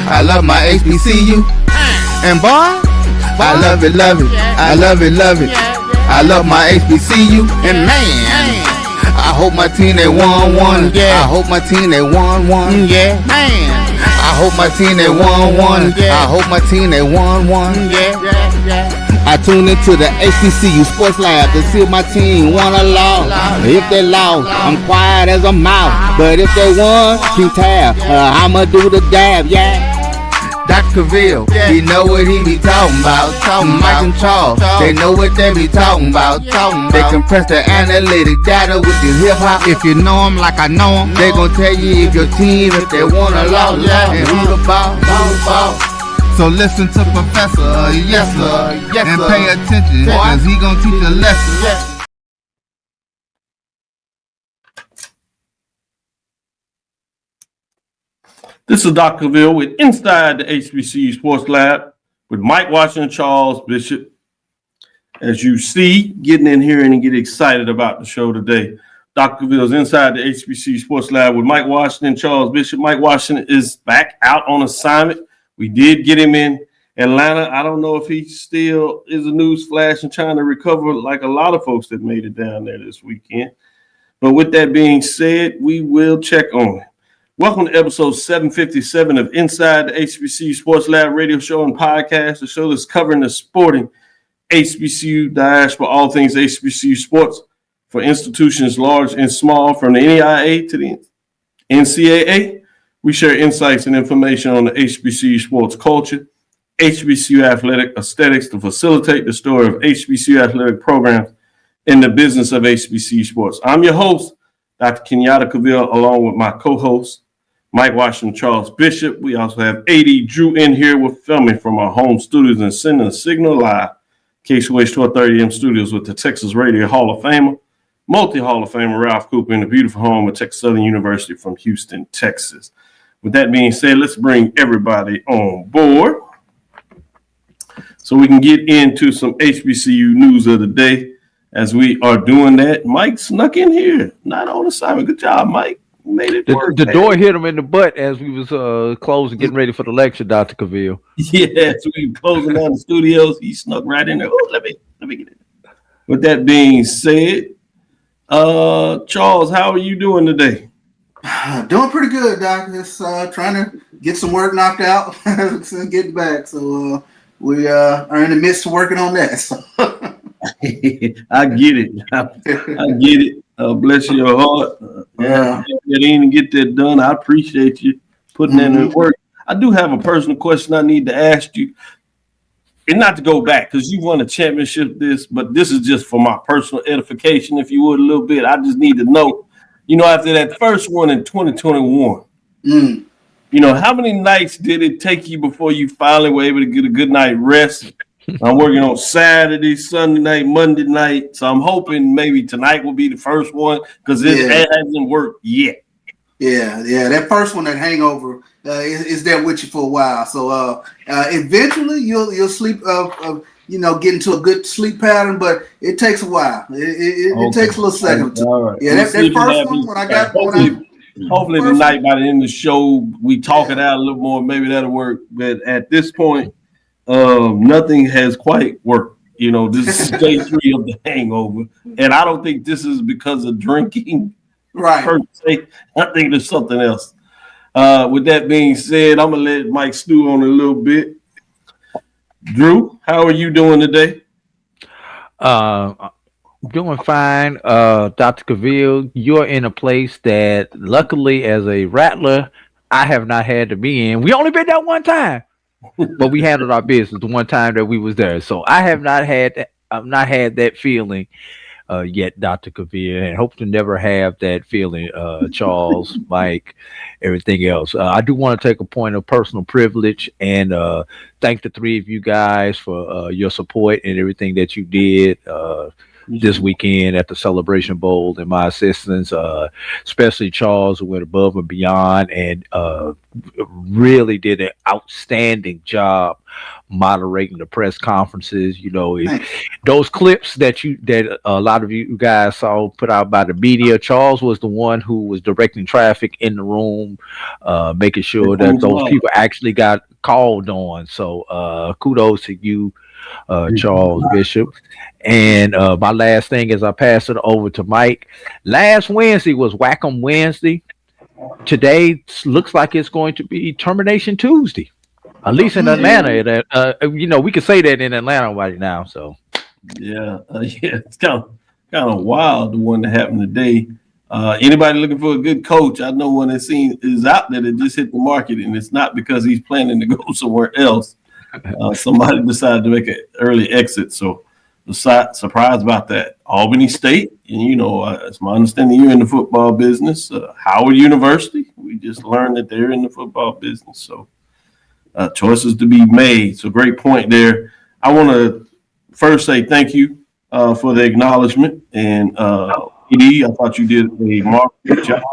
I love my HBCU. And boy, I love it, love it. I love it, love it. I love my HBCU. And man, I hope my team they won one. Yeah. I hope my team they won one. Yeah. Man, I hope my team they won one. I hope my team they won one. Yeah. I tune into the HBCU Sports Lab to see if my team won or lost. If they lost, I'm quiet as a mouse. But if they won, keep tab. I'ma do the dab, yeah. Dr. Cavil, he know what he be talking about. Mike and Charles, they know what they be talking about. They compress the analytic data with the hip hop. If you know them like I know them, they gon' tell you if your team, if they won or lost, and who the ball. So listen to Professor, yes sir, and pay attention, cause he gon' teach a lesson. This is Dr. Cavil with Inside the HBCU Sports Lab with Mike Washington, Charles Bishop. As you see, getting in here and get excited about the show today. Dr. Cavil's Inside the HBCU Sports Lab with Mike Washington, Charles Bishop. Mike Washington is back out on assignment. We did get him in Atlanta. I don't know if he still is a news flash and trying to recover like a lot of folks that made it down there this weekend. But with that being said, we will check on it. Welcome to episode 757 of Inside the HBCU Sports Lab radio show and podcast, the show that's covering the sporting HBCU diaspora, all things HBCU sports for institutions large and small, from the NEIA to the NCAA. We share insights and information on the HBCU sports culture, HBCU athletic aesthetics to facilitate the story of HBCU athletic programs in the business of HBCU sports. I'm your host, Dr. Kenyatta Cavil, along with my co-host, Mike Washington, Charles Bishop. We also have AD Drew in here. We're filming from our home studios and sending a signal live, KSWH 1230 AM studios with the Texas Radio Hall of Famer, multi-Hall of Famer Ralph Cooper in the beautiful home of Texas Southern University from Houston, Texas. With that being said, let's bring everybody on board so we can get into some HBCU news of the day. As we are doing that, Mike snuck in here, not on assignment. Good job, Mike. Made it work. The door hit him in the butt as we was closing, getting ready for the lecture, Dr. Cavil. Yeah, so we were closing down the studios. He snuck right in there. Oh, let me get it. With that being said, Charles, how are you doing today? Doing pretty good, Doc. Just trying to get some work knocked out and get back. So we are in the midst of working on that. So. I get it. I get it. Bless your heart. Yeah. You didn't get that done. I appreciate you putting in the work. I do have a personal question I need to ask you. And not to go back, because you won a championship but this is just for my personal edification, if you would, a little bit. I just need to know, after that first one in 2021, how many nights did it take you before you finally were able to get a good night rest? I'm working on Saturday, Sunday night, Monday night. So I'm hoping maybe tonight will be the first one, because it hasn't worked yet. Yeah. That first one, that hangover, is there with you for a while. So eventually you'll sleep, get into a good sleep pattern, but it takes a while. It takes a little second. All right. Yeah, that first one, when I got hopefully tonight by the end of the show, we talk it out a little more. Maybe that'll work. But at this point, nothing has quite worked. This is day 3 of the hangover. And I don't think this is because of drinking. Right. Per se. I think there's something else. With that being said, I'm going to let Mike stew on it a little bit. Drew, how are you doing today? Doing fine. Dr. Cavil, you're in a place that luckily as a rattler, I have not had to be in. We only been there one time. But we handled our business the one time that we was there. So I have not had that feeling yet, Dr. Cavil, and hope to never have that feeling, Charles, Mike, everything else. I do want to take a point of personal privilege and thank the 3 of you guys for your support and everything that you did this weekend at the Celebration Bowl, and my assistants, especially Charles, who went above and beyond and really did an outstanding job moderating the press conferences. You know, those clips that a lot of you guys saw put out by the media, Charles was the one who was directing traffic in the room, making sure that those people actually got called on. So kudos to you, Charles Bishop. And my last thing is I pass it over to Mike. Last Wednesday was Whack-'em Wednesday. Today looks like it's going to be Termination Tuesday. At least in Atlanta, we can say that in Atlanta right now. So, it's kind of wild the one that happened today. Anybody looking for a good coach? I know one that is out there that just hit the market, and it's not because he's planning to go somewhere else. Somebody decided to make an early exit, so surprised about that. Albany State, and it's my understanding you're in the football business. Howard University, we just learned that they're in the football business, so choices to be made. So great point there. I want to first say thank you for the acknowledgement, and ED, I thought you did a marvelous job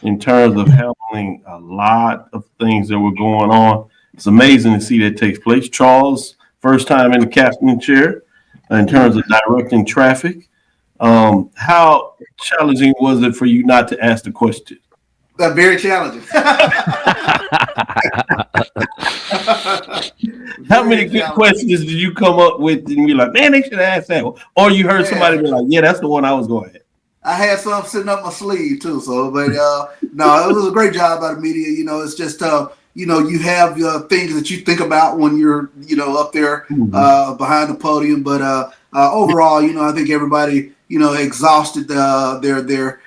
in terms of handling a lot of things that were going on. It's amazing to see that takes place. Charles, first time in the captain chair in terms of directing traffic. How challenging was it for you not to ask the question? Very challenging. How many good questions did you come up with and you're like, man, they should ask that one? Or you heard somebody be like, yeah, that's the one I was going to ask. I had some sitting up my sleeve too. So, but no, it was a great job by the media. It's just you have things that you think about when you're up there behind the podium. But overall, I think everybody exhausted their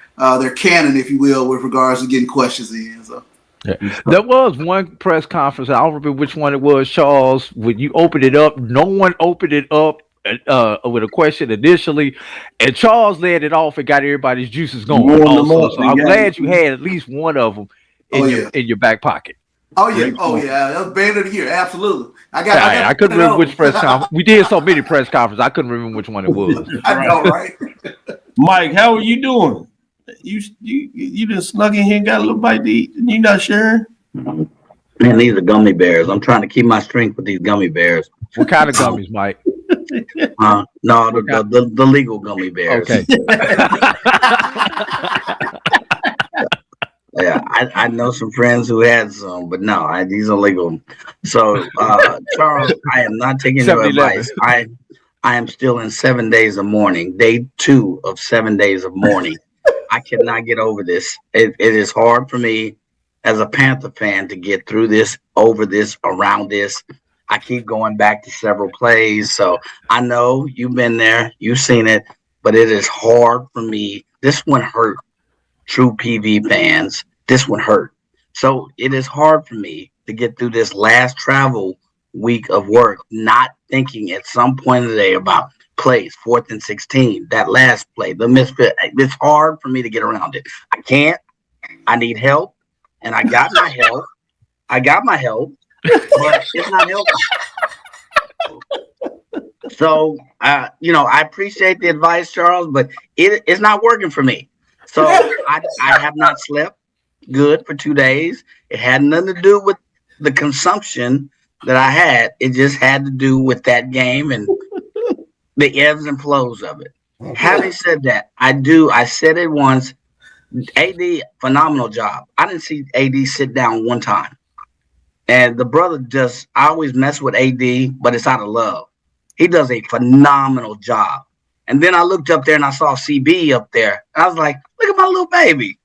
canon, if you will, with regards to getting questions in. So. Yeah. There was one press conference. I don't remember which one it was, Charles. When you opened it up, no one opened it up with a question initially, and Charles led it off and got everybody's juices going. Also, so I'm glad you had at least one of them in your back pocket. Oh yeah, that was band of the year, absolutely. I couldn't remember which press conference. We did so many press conferences, I couldn't remember which one it was. I know, right? Mike, how are you doing? You just snuck in here and got a little bite to eat, and you not sharing? Man, these are gummy bears. I'm trying to keep my strength with these gummy bears. What kind of gummies, Mike? No, the legal gummy bears. Okay. Yeah, I know some friends who had some, but no, these are legal. So, Charles, I am not taking your advice. I am still in 7 days of mourning, day 2 of 7 days of mourning. I cannot get over this. It is hard for me as a Panther fan to get through this, over this, around this. I keep going back to several plays. So I know you've been there, you've seen it, but it is hard for me. This one hurt true PV fans. This one hurt. So it is hard for me to get through this last travel week of work, not thinking at some point of the day about plays, 4th and 16, that last play, the misfit. It's hard for me to get around it. I can't. I need help, and I got my help. But it's not helping. So, I appreciate the advice, Charles, but it's not working for me. So I have not slept good for 2 days. It had nothing to do with the consumption that I had. It just had to do with that game and the ebbs and flows of it. Having said that, I said it once, AD, phenomenal job. I didn't see AD sit down one time. And the brother I always mess with AD, but it's out of love. He does a phenomenal job. And then I looked up there and I saw CB up there. I was like, look at my little baby.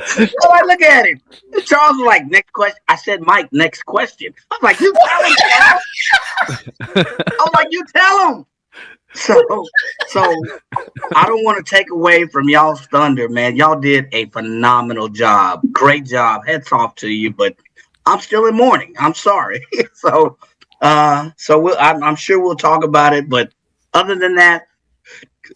So I look at him. Charles was like, next question. I said, Mike, next question. I was like, you tell him, Charles. I was like, you tell him. So I don't want to take away from y'all's thunder, man. Y'all did a phenomenal job. Great job. Hats off to you, but I'm still in mourning. I'm sorry. I'm sure we'll talk about it. But other than that,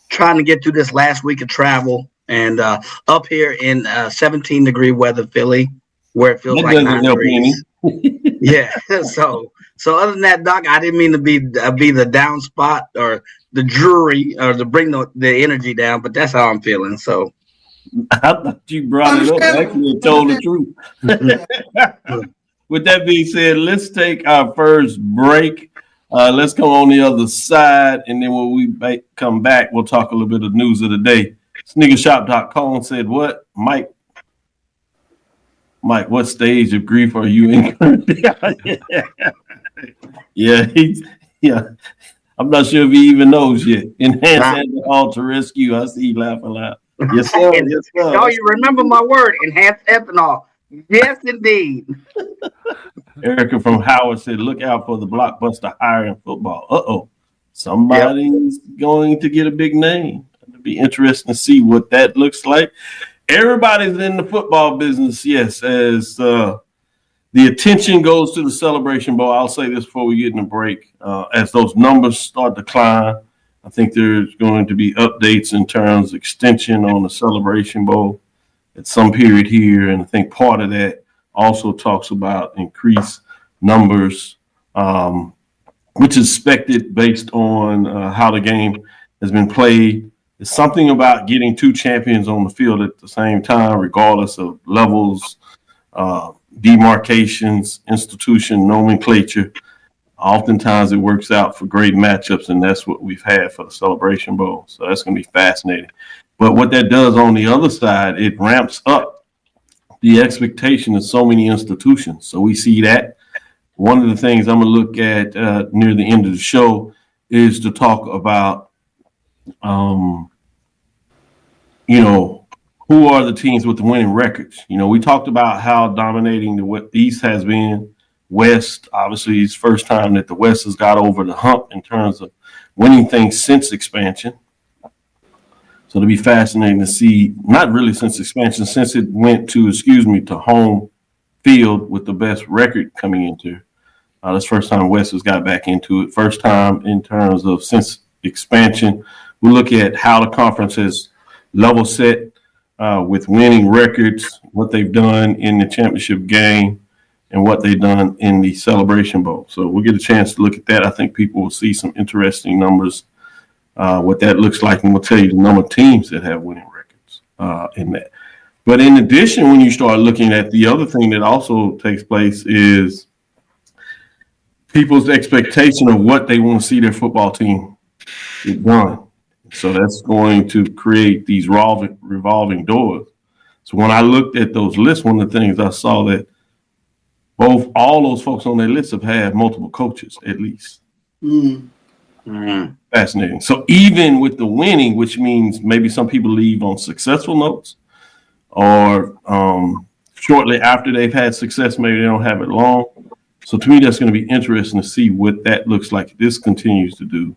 trying to get through this last week of travel and up here in 17-degree weather, Philly, where it feels like 9 degrees. Yeah. So other than that, Doc, I didn't mean to be the down spot or the jury or to bring the energy down, but that's how I'm feeling. So I thought you brought it up. Actually, and told the truth. With that being said, let's take our first break. Let's come on the other side, and then when we come back, we'll talk a little bit of news of the day. Sneakershop.com said, "What, Mike? What stage of grief are you in?" Yeah. I'm not sure if he even knows yet. Enhance and all to rescue. I see you laughing loud. Yes, sir. Yes, sir. Oh, you remember my word, enhanced ethanol. Yes, indeed. Erica from Howard said, "Look out for the blockbuster hire in football." Uh-oh. Somebody's going to get a big name. It'll be interesting to see what that looks like. Everybody's in the football business, yes, as the attention goes to the Celebration Bowl. I'll say this before we get in the break. As those numbers start to climb, I think there's going to be updates in terms of extension on the Celebration Bowl at some period here. And I think part of that also talks about increased numbers, which is expected based on how the game has been played. It's something about getting two champions on the field at the same time, regardless of levels, demarcations, institution, nomenclature. Oftentimes it works out for great matchups, and that's what we've had for the Celebration Bowl. So that's going to be fascinating. But what that does on the other side, it ramps up the expectation of so many institutions. So we see that. One of the things I'm going to look at near the end of the show is to talk about, who are the teams with the winning records? We talked about how dominating the East has been. West, obviously, it's first time that the West has got over the hump in terms of winning things since expansion. So it'll be fascinating to see, not really since expansion, since it went to home field with the best record coming into. That's the first time West has got back into it. First time in terms of since expansion. We look at how the conference has level set with winning records, what they've done in the championship game, and what they've done in the Celebration Bowl. So we'll get a chance to look at that. I think people will see some interesting numbers, what that looks like, and we'll tell you the number of teams that have winning records in that. But in addition, when you start looking at the other thing that also takes place is people's expectation of what they want to see their football team get done. So that's going to create these revolving doors. So when I looked at those lists, one of the things I saw that all those folks on their list have had multiple coaches at least. Fascinating. So even with the winning, which means maybe some people leave on successful notes, or shortly after they've had success, maybe they don't have it long. So to me, that's going to be interesting to see what that looks like. This continues to do.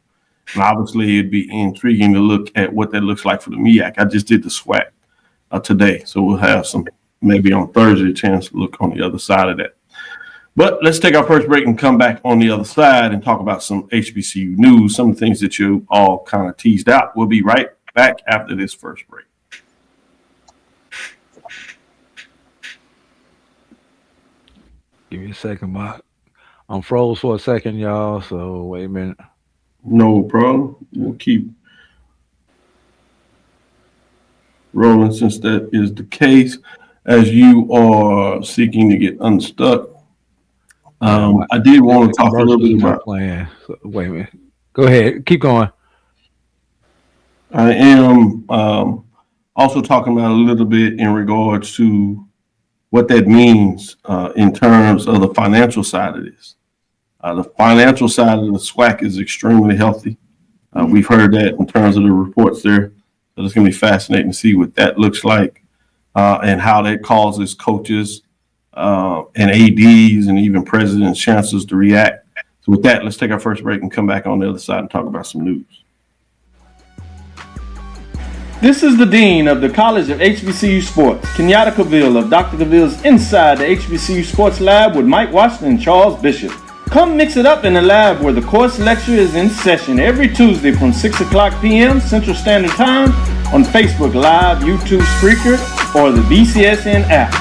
And obviously, it'd be intriguing to look at what that looks like for the MEAC. I just did the SWAC today, so we'll have some, maybe on Thursday, a chance to look on the other side of that. But let's take our first break and come back on the other side and talk about some HBCU news, some of the things that you all kind of teased out. We'll be right back after this first break. Give me a second, Mark. I'm froze for a second, y'all, so wait a minute. No problem. We'll keep rolling since that is the case. As you are seeking to get unstuck, I did want to talk a little bit about playing. So, wait a minute. Go ahead. Keep going. I am also talking about a little bit in regards to what that means in terms of the financial side of this. The financial side of the SWAC is extremely healthy. We've heard that in terms of the reports there. So it's going to be fascinating to see what that looks like and how that causes coaches and ADs and even presidents, chancellors to react. So with that, let's take our first break and come back on the other side and talk about some news. This is the Dean of the College of HBCU Sports, Kenyatta Cavil of Dr. Cavil's Inside the HBCU Sports Lab with Mike Washington and Charles Bishop. Come mix it up in the lab where the course lecture is in session every Tuesday from 6 o'clock p.m. Central Standard Time on Facebook Live, YouTube Spreaker, or the BCSN app.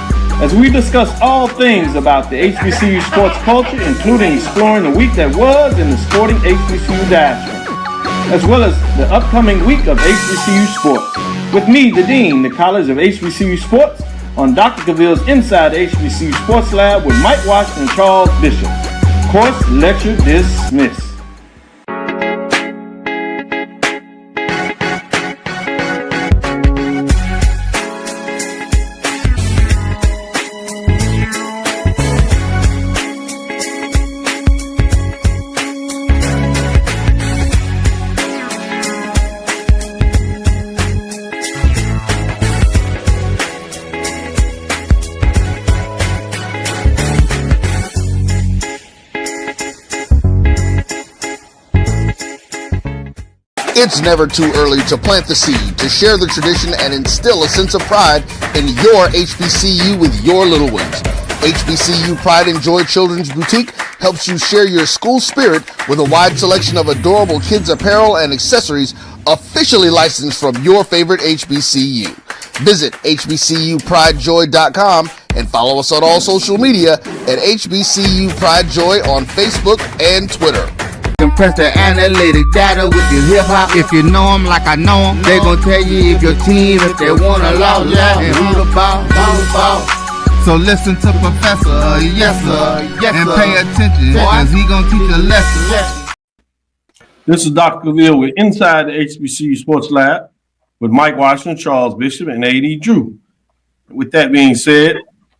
as we discuss all things about the HBCU sports culture, including exploring the week that was in the sporting HBCU diaspora, as well as the upcoming week of HBCU sports. With me, the Dean, the College of HBCU Sports, on Dr. Cavill's Inside the HBCU Sports Lab with Mike Washington and Charles Bishop. Course lecture dismissed. It's never too early to plant the seed, to share the tradition, and instill a sense of pride in your HBCU with your little ones. HBCU Pride and Joy Children's Boutique helps you share your school spirit with a wide selection of adorable kids apparel and accessories officially licensed from your favorite HBCU. Visit hbcupridejoy.com and follow us on all social media at HBCU Pride Joy on Facebook and Twitter. Compress the analytic data with your hip hop. If you know them like I know them, they gon' tell you if your team, if they wanna lose, and who the ball. So listen to Professor, yes sir, and pay attention, cause he gon' teach a lesson. This is Dr. Cavil with Inside the HBCU Sports Lab with Mike Washington, Charles Bishop, and A.D. Drew. With that being said,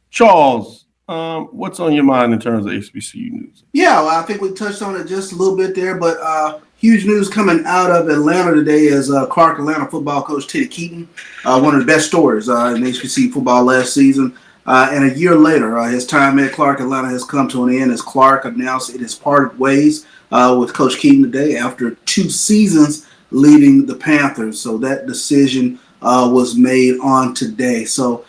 Charles, what's on your mind in terms of HBCU news? Yeah, well, I think we touched on it just a little bit there, but huge news coming out of Atlanta today is Clark Atlanta football coach Teddy Keaton, one of the best stories in HBCU football last season. And a year later, his time at Clark Atlanta has come to an end as Clark announced it has parted ways with Coach Keaton today after 2 seasons leading the Panthers. So that decision was made on today. So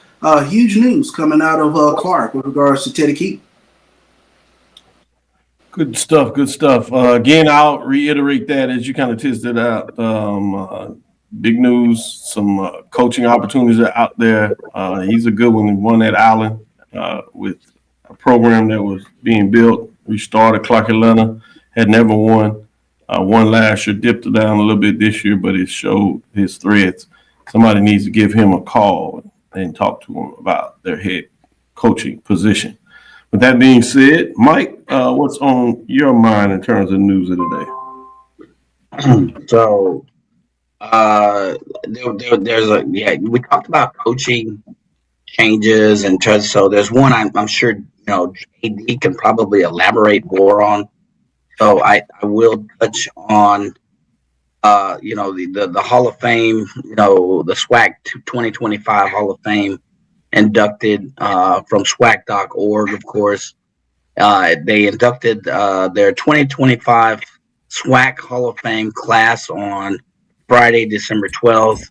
huge news coming out of Clark with regards to Teddy Keaton. Good stuff. Again, I'll reiterate that as you kind of tested out. Big news, some coaching opportunities are out there. He's a good one. He won at Allen with a program that was being built. We started Clark Atlanta, had never won. Won last year, dipped it down a little bit this year, but it showed his threads. Somebody needs to give him a call and talk to him about their head coaching position. With that being said, Mike, what's on your mind in terms of news of the day? So, we talked about coaching changes and so there's one I'm sure JD can probably elaborate more on. So I will touch on the Hall of Fame, the SWAC 2025 Hall of Fame inducted from SWAC.org, of course. They inducted their 2025 SWAC Hall of Fame class on Friday, December 12th.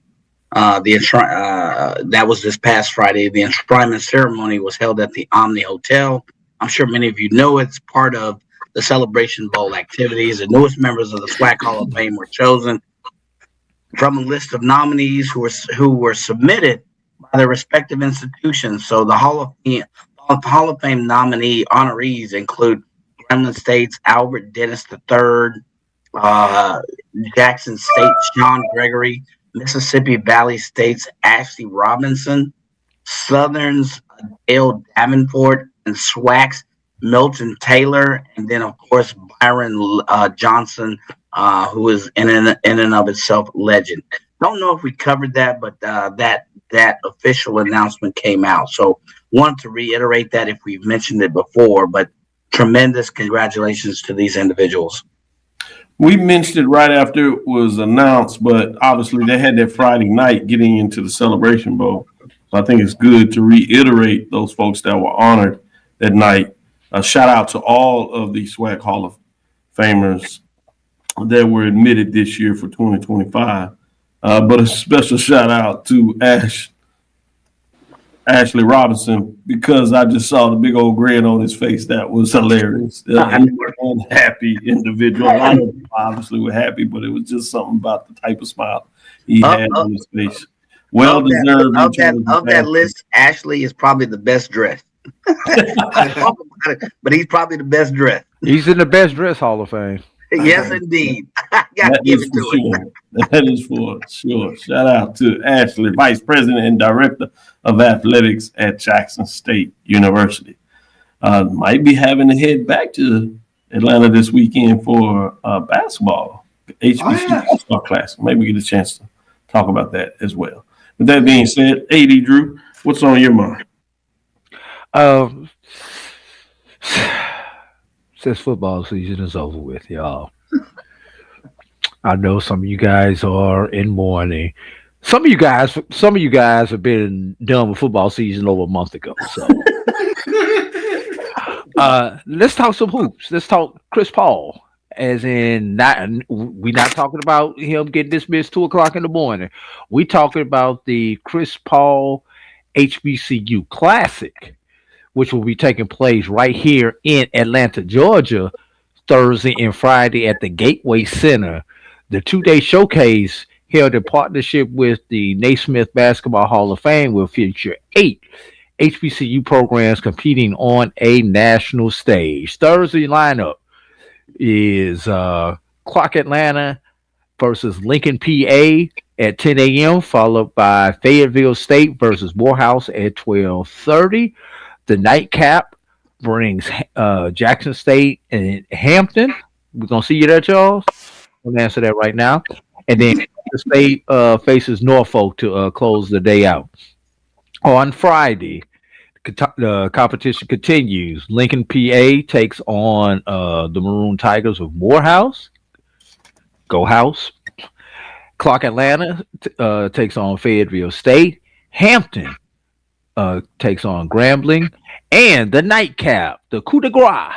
That was this past Friday. The enshrinement ceremony was held at the Omni Hotel. I'm sure many of you know it's part of the Celebration Bowl activities. The newest members of the SWAC Hall of Fame were chosen from a list of nominees who were submitted by their respective institutions. So the Hall of Fame nominee honorees include Gremlin State's Albert Dennis III, Jackson State's Sean Gregory, Mississippi Valley State's Ashley Robinson, Southern's Dale Davenport, and SWAC's Milton Taylor, and then of course Byron Johnson, who is in and of itself legend. Don't know if we covered that, but that official announcement came out. So wanted to reiterate that if we've mentioned it before, but tremendous congratulations to these individuals. We mentioned it right after it was announced, but obviously they had that Friday night getting into the Celebration Bowl. So I think it's good to reiterate those folks that were honored that night. A shout out to all of the SWAC Hall of Famers that were admitted this year for 2025. But a special shout out to Ashley Robinson, because I just saw the big old grin on his face. That was hilarious. He was an unhappy individual. A lot of people obviously were happy, but it was just something about the type of smile he had on his face. Well deserved. Of that list, Ashley is probably the best dressed. I talk about it, but he's probably the best dressed. He's in the best dress Hall of Fame. Yes, indeed. I gotta give it to him. That is for sure. Shout out to Ashley, Vice President and Director of Athletics at Jackson State University. Might be having to head back to Atlanta this weekend for basketball, HBCU Basketball Classic. Maybe we get a chance to talk about that as well. With that being said, AD Drew, what's on your mind? Since football season is over with, y'all. I know some of you guys are in mourning. Some of you guys have been done with football season over a month ago. So let's talk some hoops. Let's talk Chris Paul. As in, we're not talking about him getting dismissed 2:00 in the morning. We're talking about the Chris Paul HBCU Classic, which will be taking place right here in Atlanta, Georgia, Thursday and Friday at the Gateway Center. The 2-day showcase held in partnership with the Naismith Basketball Hall of Fame will feature 8 HBCU programs competing on a national stage. Thursday lineup is Clark Atlanta versus Lincoln, PA at 10 a.m., followed by Fayetteville State versus Morehouse at 12:30. The nightcap brings Jackson State and Hampton. We're going to see you there, Charles. I'm going to answer that right now. And then the state faces Norfolk to close the day out. On Friday, the competition continues. Lincoln, PA takes on the Maroon Tigers of Morehouse. Go House. Clark Atlanta takes on Fayetteville State. Hampton takes on Grambling, and the nightcap, the coup de grace,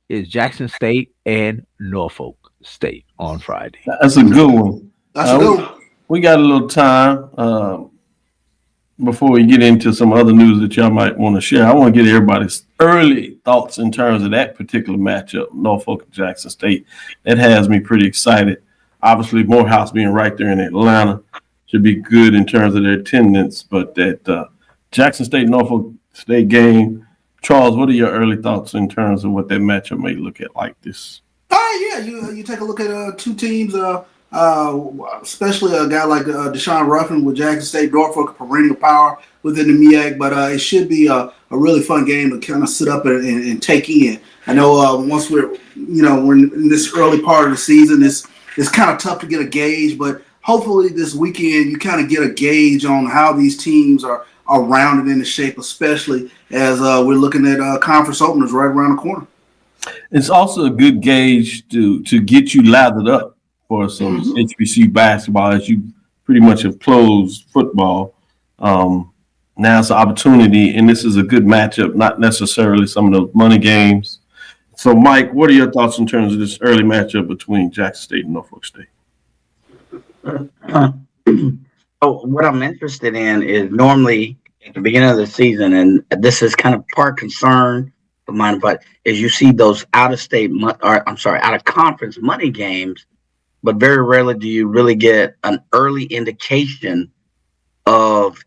is Jackson State and Norfolk State on Friday. That's a good one. That's a good one. We got a little time before we get into some other news that y'all might want to share. I want to get everybody's early thoughts in terms of that particular matchup, Norfolk and Jackson State. That has me pretty excited. Obviously, Morehouse being right there in Atlanta should be good in terms of their attendance, but that Jackson State, Norfolk State game. Charles, what are your early thoughts in terms of what that matchup may look at like this? Yeah, you take a look at two teams, especially a guy like Deshaun Ruffin with Jackson State, Norfolk, a perennial power within the MEAC, but it should be a really fun game to kind of sit up and take in. I know once we're in this early part of the season, it's kind of tough to get a gauge, but hopefully this weekend you kind of get a gauge on how these teams are rounded into shape, especially as we're looking at conference openers right around the corner. It's also a good gauge to get you lathered up for some HBCU basketball as you pretty much have closed football. Now it's an opportunity, and this is a good matchup, not necessarily some of those money games. So, Mike, what are your thoughts in terms of this early matchup between Jackson State and Norfolk State? What I'm interested in is normally at the beginning of the season, and this is kind of part concern of mine, but is you see those out of conference money games, but very rarely do you really get an early indication of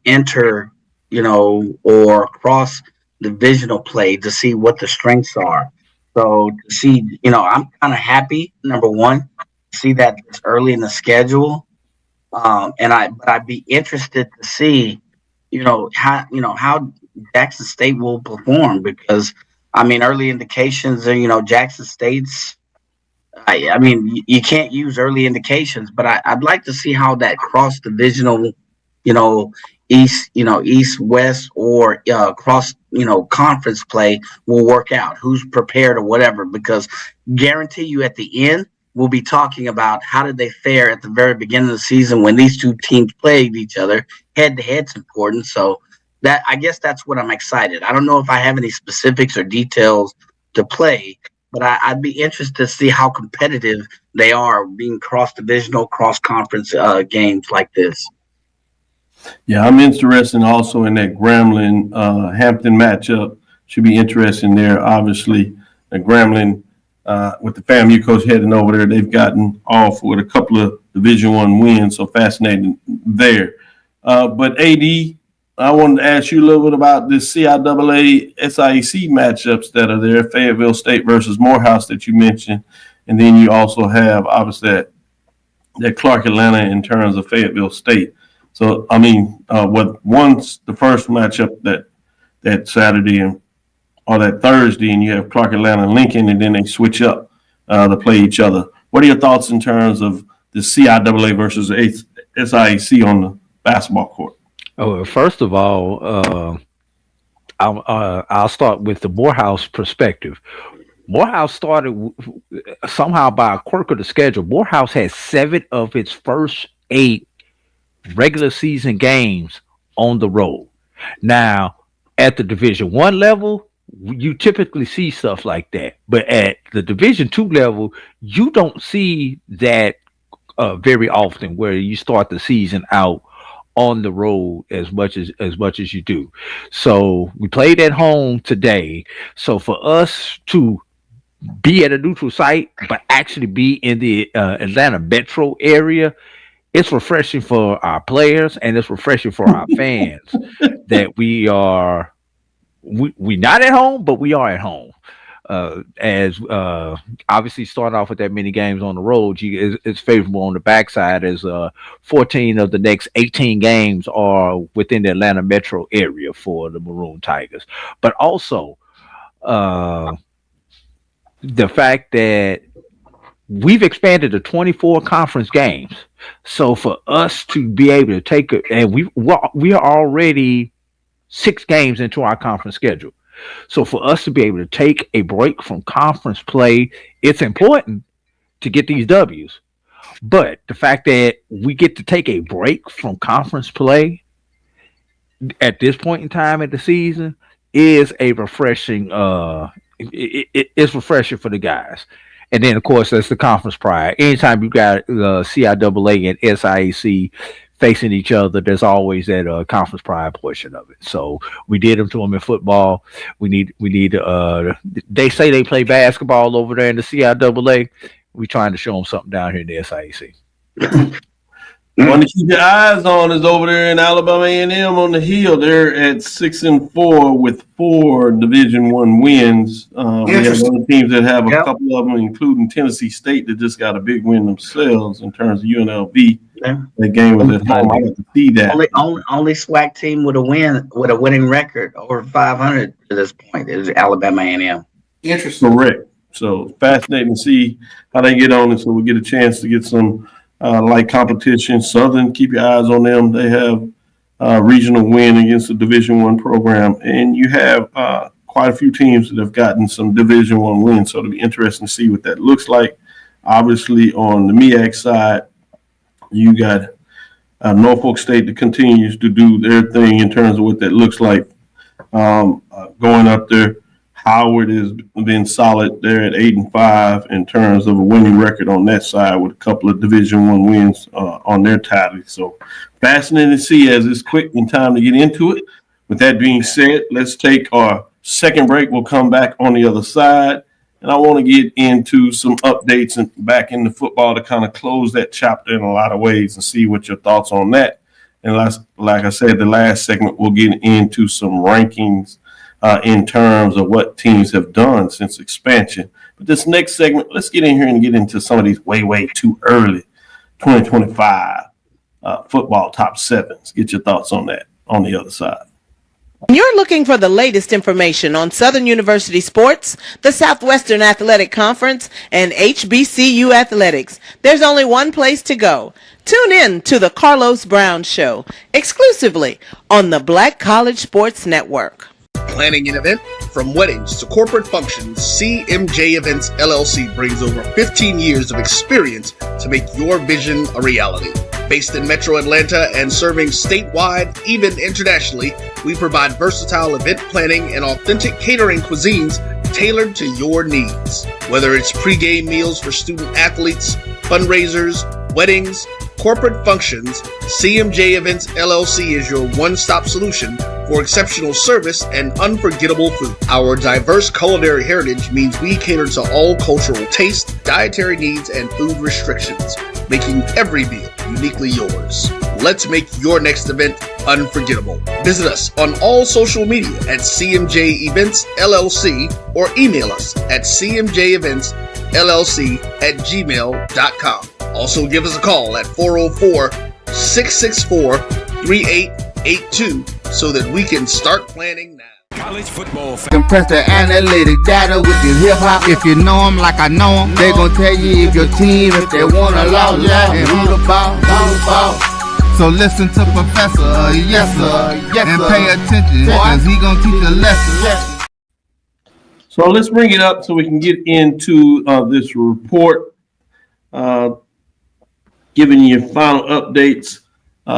or cross divisional play to see what the strengths are. So to see, I'm kind of happy, number one, to see that it's early in the schedule. But I'd be interested to see, how Jackson State will perform, because early indications are, Jackson State's. You can't use early indications, but I'd like to see how that cross divisional, East, West, or cross, conference play will work out. Who's prepared or whatever, because guarantee you at the end, we'll be talking about how did they fare at the very beginning of the season when these two teams played each other. Head-to-head's important. So I guess that's what I'm excited. I don't know if I have any specifics or details to play, but I'd be interested to see how competitive they are being cross-divisional, cross-conference games like this. Yeah, I'm interested also in that Grambling Hampton matchup. Should be interesting there. Obviously, the Grambling with the FAMU coach heading over there, they've gotten off with a couple of Division I wins, so fascinating there. But AD, I wanted to ask you a little bit about this CIAA SIAC matchups that are there, Fayetteville State versus Morehouse that you mentioned. And then you also have, obviously, that Clark Atlanta in terms of Fayetteville State. So, I mean, once the first matchup that Saturday or that Thursday, and you have Clark Atlanta and Lincoln, and then they switch up to play each other. What are your thoughts in terms of the CIAA versus SIAC on the basketball court? Oh, first of all, I'll start with the Morehouse perspective. Morehouse started somehow by a quirk of the schedule. Morehouse had 7 of its first 8 regular season games on the road. Now, at the Division I level, you typically see stuff like that, but at the Division II level, you don't see that very often, where you start the season out on the road as much as you do. So we played at home today. So for us to be at a neutral site, but actually be in the Atlanta metro area, it's refreshing for our players and it's refreshing for our fans that we not at home, but we are at home. As obviously starting off with that many games on the road, it's favorable on the backside, as 14 of the next 18 games are within the Atlanta metro area for the Maroon Tigers. But also the fact that we've expanded to 24 conference games. So for us to be able to take it, and we are already 6 games into our conference schedule. So for us to be able to take a break from conference play, it's important to get these W's. But the fact that we get to take a break from conference play at this point in time in the season is a refreshing. It's refreshing for the guys. And then, of course, that's the conference pride. Anytime you got CIAA and SIAC facing each other, there's always that conference pride portion of it. So we did them to them in football. We need. They say they play basketball over there in the CIAA. We're trying to show them something down here in the SIAC. One to keep your eyes on is over there in Alabama A&M on the hill. They're at 6-4 with 4 Division I wins. We have other teams that have a couple of them, including Tennessee State, that just got a big win themselves in terms of UNLV. Yeah. That game was at home. I got to see that. Only SWAC team with a winning record over 500 to this point is Alabama A&M. Interesting. Correct. So fascinating to see how they get on it. So we get a chance to get some light competition. Southern, keep your eyes on them. They have a regional win against the Division I program, and you have quite a few teams that have gotten some Division I wins. So it'll be interesting to see what that looks like. Obviously, on the MEAC side, you got Norfolk State that continues to do their thing in terms of what that looks like. Going up there, Howard has been solid there at 8-5 in terms of a winning record on that side, with a couple of Division I wins on their tally. So fascinating to see as it's quick in time to get into it. With that being said, let's take our second break. We'll come back on the other side. And I want to get into some updates and back into football to kind of close that chapter in a lot of ways and see what your thoughts on that. And like I said, the last segment, we'll get into some rankings in terms of what teams have done since expansion. But this next segment, let's get in here and get into some of these way too early 2025 football top 7s. Get your thoughts on that on the other side. You're looking for the latest information on Southern University sports, the Southwestern Athletic Conference, and HBCU athletics. There's only one place to go. Tune in to the Carlos Brown Show, exclusively on the Black College Sports Network. Planning an event? From weddings to corporate functions, CMJ Events LLC brings over 15 years of experience to make your vision a reality. Based in Metro Atlanta and serving statewide, even internationally, we provide versatile event planning and authentic catering cuisines tailored to your needs. Whether it's pre-game meals for student athletes, fundraisers, weddings, corporate functions, CMJ Events LLC is your one-stop solution for exceptional service and unforgettable food. Our diverse culinary heritage means we cater to all cultural tastes, dietary needs, and food restrictions, making every meal uniquely yours. Let's make your next event unforgettable. Visit us on all social media at CMJ Events LLC or email us at cmjeventsllc@gmail.com. Also give us a call at 404-664-3882 so that we can start planning now. College football Compress the analytic data with your hip hop. If you know them like I know them, they gon' tell you if your team, if they wanna lose, and who the ball. So listen to Professor, yes sir, and pay attention, cause he gon' teach a lesson. So let's bring it up so we can get into this report, giving you final updates.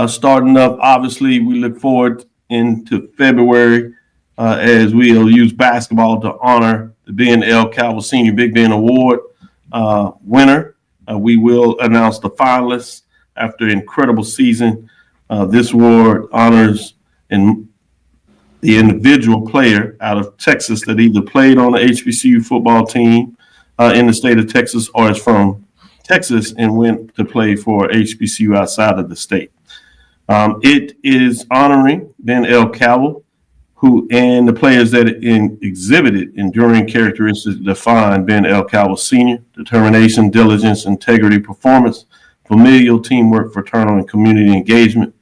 Starting up, obviously, we look forward into February as we'll use basketball to honor the Ben L. Cavil Senior Big Ben Award winner. We will announce the finalists after an incredible season. This award honors the individual player out of Texas that either played on the HBCU football team in the state of Texas or is from Texas and went to play for HBCU outside of the state. It is honoring Ben L. Cavil, who and the players that exhibited enduring characteristics that define Ben L. Cavil Sr.: determination, diligence, integrity, performance, familial, teamwork, fraternal, and community engagement.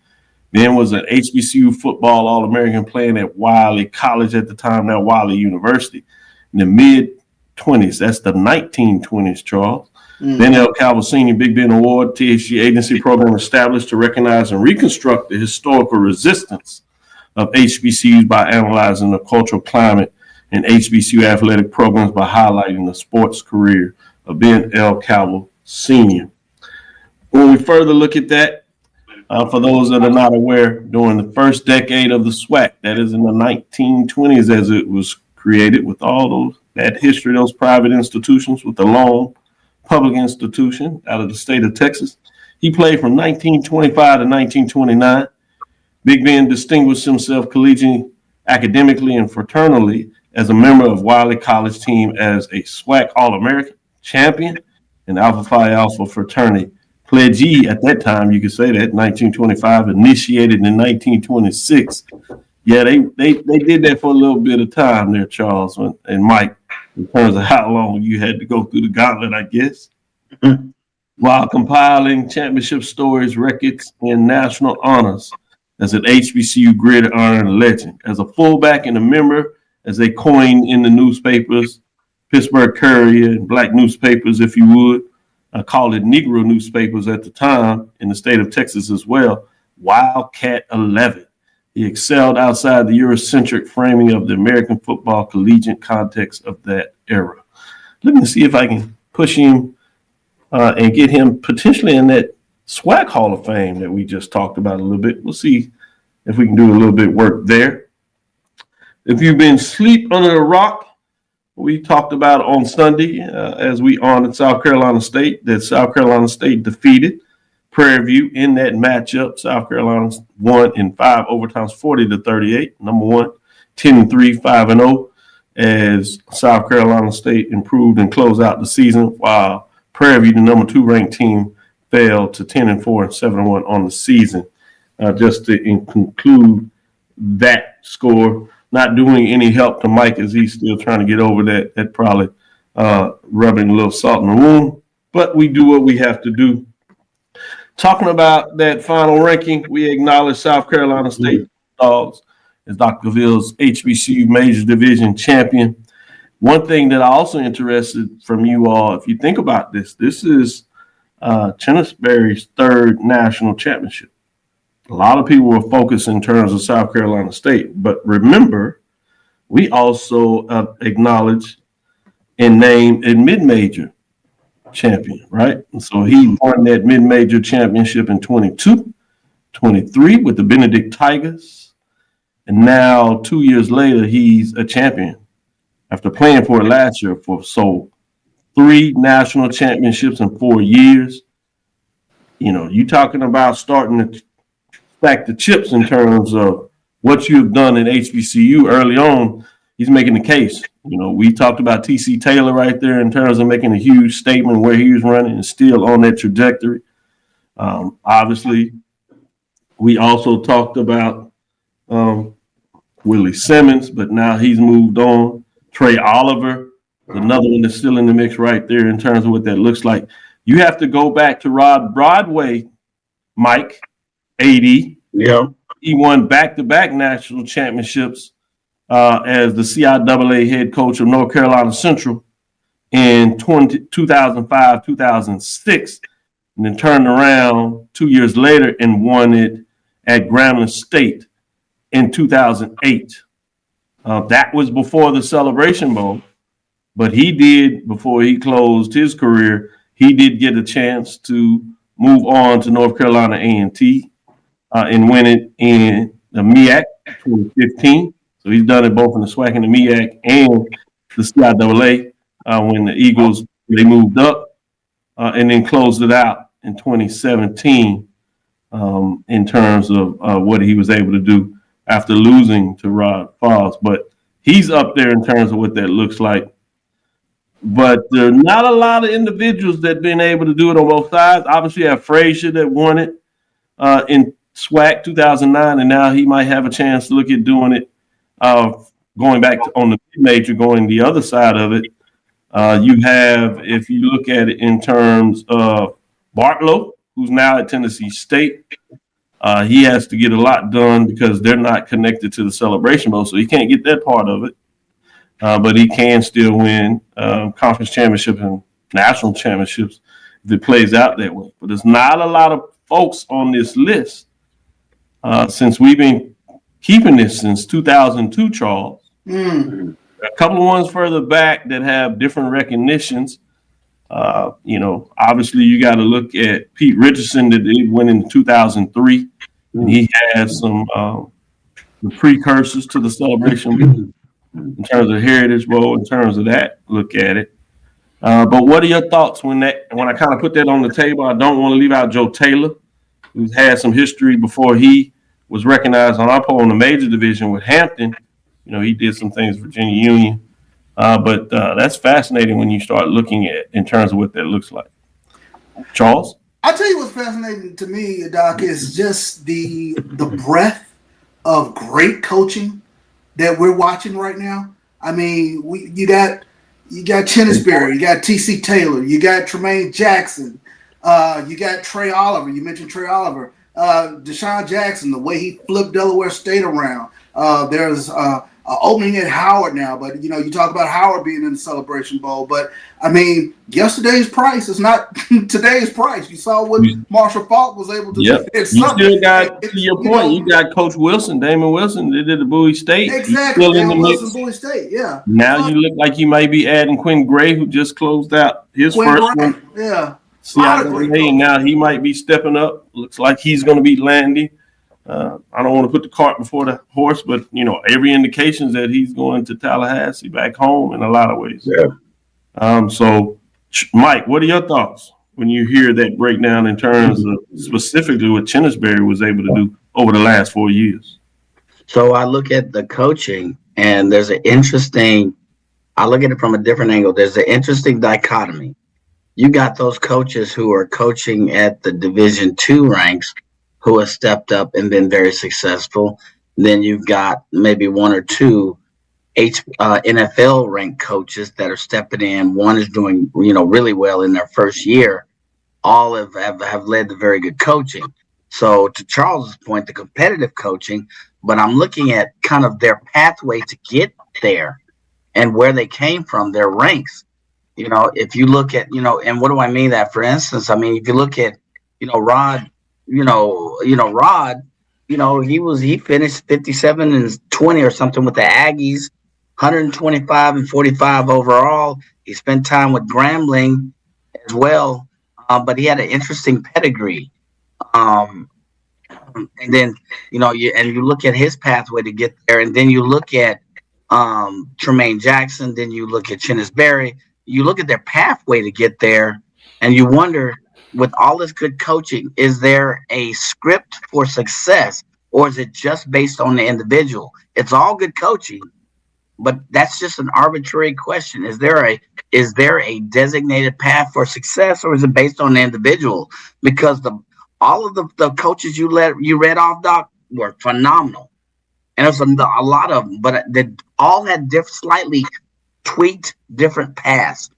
Ben was an HBCU football All-American playing at Wiley College at the time, now Wiley University, in the mid-20s. That's the 1920s, Charles. Ben L. Cavil Senior Big Ben Award, THG agency program established to recognize and reconstruct the historical resistance of HBCUs by analyzing the cultural climate and HBCU athletic programs by highlighting the sports career of Ben L. Cavil Sr. When we further look at that, for those that are not aware, during the first decade of the SWAC, that is in the 1920s as it was created, with all that history, those private institutions with the long public institution out of the state of Texas. He played from 1925 to 1929. Big Ben distinguished himself collegiately, academically, and fraternally as a member of Wiley College team as a SWAC All-American, champion, and Alpha Phi Alpha fraternity pledgee at that time. You could say that 1925, initiated in 1926. Yeah, they did that for a little bit of time there, Charles and Mike, in terms of how long you had to go through the gauntlet, I guess. While compiling championship stories, records, and national honors as an HBCU gridiron legend, as a fullback and a member, as they coined in the newspapers, Pittsburgh Courier and black newspapers, if you would, called it Negro newspapers at the time in the state of Texas as well, Wildcat 11. He excelled outside the Eurocentric framing of the American football collegiate context of that era. Let me see if I can push him and get him potentially in that SWAC Hall of Fame that we just talked about a little bit. We'll see if we can do a little bit of work there. If you've been asleep under a rock, we talked about on Sunday as we honored South Carolina State, that South Carolina State defeated Prairie View in that matchup. South Carolina won in 5 overtimes, 40-38. Number one, 10-3, 5-0, as South Carolina State improved and closed out the season, while Prairie View, the number 2 ranked team, fell to 10-4 and 7-1 on the season. Just to conclude that score, not doing any help to Mike as he's still trying to get over that probably rubbing a little salt in the wound. But we do what we have to do. Talking about that final ranking, we acknowledge South Carolina State Dogs as Dr. Cavill's HBCU Major Division champion. One thing that I also interested from you all, if you think about this, this is Chennisberry's 3rd national championship. A lot of people were focused in terms of South Carolina State, but remember, we also acknowledge and name a mid-major champion, right? And so he won that mid-major championship in 22, 23 with the Benedict Tigers. And now 2 years later, he's a champion after playing for it last year. So 3 national championships in 4 years. You know, you talking about starting to stack the chips in terms of what you've done in HBCU early on. He's making the case. You know, we talked about TC Taylor right there in terms of making a huge statement where he was running and still on that trajectory. Obviously, We also talked about Willie Simmons, but now he's moved on. Trey Oliver, another one that's still in the mix right there in terms of what that looks like. You have to go back to Rod Broadway, Mike, 80. Yeah. He won back-to-back national championships as the CIAA head coach of North Carolina Central in 2005, 2006, and then turned around 2 years later and won it at Grambling State in 2008. That was before the Celebration Bowl, but he did, before he closed his career, he did get a chance to move on to North Carolina A&T and win it in the MEAC 2015. So he's done it both in the SWAC and the MEAC and the CIAA when the Eagles, they moved up and then closed it out in 2017 in terms of what he was able to do after losing to Rod Falls. But he's up there in terms of what that looks like. But there are not a lot of individuals that have been able to do it on both sides. Obviously, you have Frazier that won it in SWAC 2009, and now he might have a chance to look at doing it going back to, on the major, going the other side of it. You have, if you look at it in terms of Bartlow, who's now at Tennessee State, he has to get a lot done because they're not connected to the Celebration Bowl, so he can't get that part of it. But he can still win conference championships and national championships if it plays out that way. But there's not a lot of folks on this list since we've been keeping this since 2002, Charles. A couple of ones further back that have different recognitions. Obviously you got to look at Pete Richardson that did win in 2003. And he has some the precursors to the Celebration in terms of Heritage Bowl, in terms of that, look at it. But what are your thoughts when I kind of put that on the table? I don't want to leave out Joe Taylor, who's had some history before he was recognized on our poll in the major division with Hampton. He did some things Virginia Union. But that's fascinating when you start looking at in terms of what that looks like. Charles? I'll tell you what's fascinating to me, Doc, is just the breadth of great coaching that we're watching right now. I mean, you got Chinnisberry, you got T.C. Taylor, you got Tremaine Jackson, you got Trey Oliver. You mentioned Trey Oliver. Deshaun Jackson, the way he flipped Delaware State around. There's opening at Howard now, but you talk about Howard being in the Celebration Bowl, but I mean, yesterday's price is not today's price. You saw what Marshall Falk was able to do. You still got, to your point, you got Coach Wilson, Damon Wilson, that did the Bowie State. Exactly, still Damon in the Wilson, mix. Bowie State, yeah. Now you look like you might be adding Quinn Gray, who just closed out his first one. Yeah. CIAA, and now he might be stepping up. Looks like he's going to be landing. I don't want to put the cart before the horse, but every indication is that he's going to Tallahassee, back home in a lot of ways. Yeah. So, Mike, what are your thoughts when you hear that breakdown in terms of specifically what Chinnisberry was able to do over the last 4 years? So I look at the coaching, and there's an interesting. I look at it from a different angle. There's an interesting dichotomy. You got those coaches who are coaching at the Division II ranks, who have stepped up and been very successful. Then you've got maybe one or two NFL ranked coaches that are stepping in. One is doing, really well in their first year. All have led to very good coaching. So to Charles's point, the competitive coaching, but I'm looking at kind of their pathway to get there and where they came from, their ranks. If you look at, and what do I mean that? For instance, I mean, if you look at, Rod, Rod, he finished 57-20 or something with the Aggies, 125-45 overall. He spent time with Grambling as well, but he had an interesting pedigree. And then, you look at his pathway to get there, and then you look at Tremaine Jackson, then you look at Chinnisberry, you look at their pathway to get there, and you wonder, with all this good coaching, is there a script for success, or is it just based on the individual? It's all good coaching, but that's just an arbitrary question. Is there a designated path for success, or is it based on the individual? Because all of the coaches you read off, Doc, were phenomenal, and there's a lot of them, but they all had slightly tweaked different paths,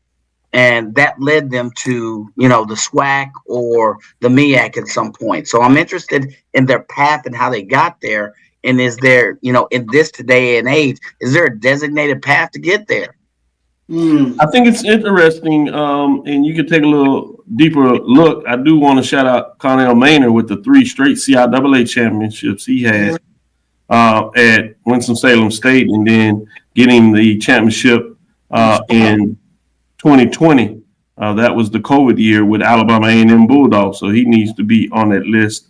and that led them to the SWAC or the MEAC at some point. So I'm interested in their path and how they got there. And is there, in this today and age, is there a designated path to get there? I think it's interesting, and you can take a little deeper look. I do want to shout out Connell Maynard with the 3 straight CIAA championships he had at Winston-Salem State, and then getting the championship in 2020. That was the COVID year with Alabama A&M Bulldogs, so he needs to be on that list.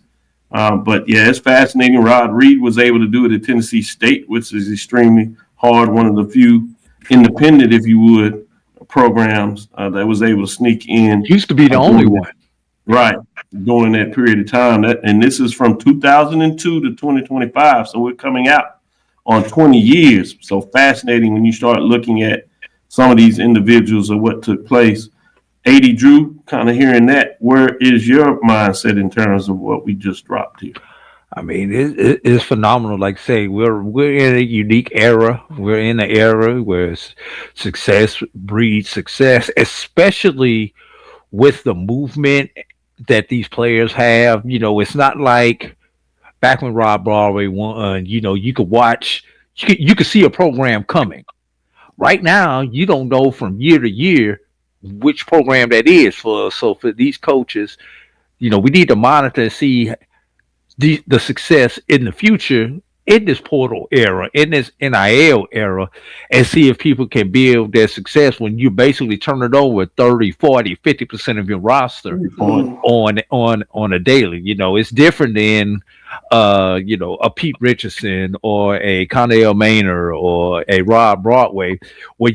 But yeah, it's fascinating. Rod Reed was able to do it at Tennessee State, which is extremely hard. One of the few independent, if you would, programs that was able to sneak in. Used to be the only one. Right, during that period of time. And this is from 2002 to 2025, so we're coming out on 20 years. So fascinating when you start looking at some of these individuals or what took place. 80 Drew, kind of hearing that, where is your mindset in terms of what we just dropped here? I mean, it's phenomenal. Like I say, we're in a unique era. We're in an era where success breeds success, especially with the movement that these players have. It's not like back when Rob Broadway won. You could watch, you could see a program coming. Right now, you don't know from year to year which program that is for us. So for these coaches, we need to monitor and see the success in the future in this portal era, in this NIL era, and see if people can build their success when you basically turn it over 30, 40, 50% of your roster on a daily. It's different than a Pete Richardson or a Connell Maynard or a Rob Broadway, where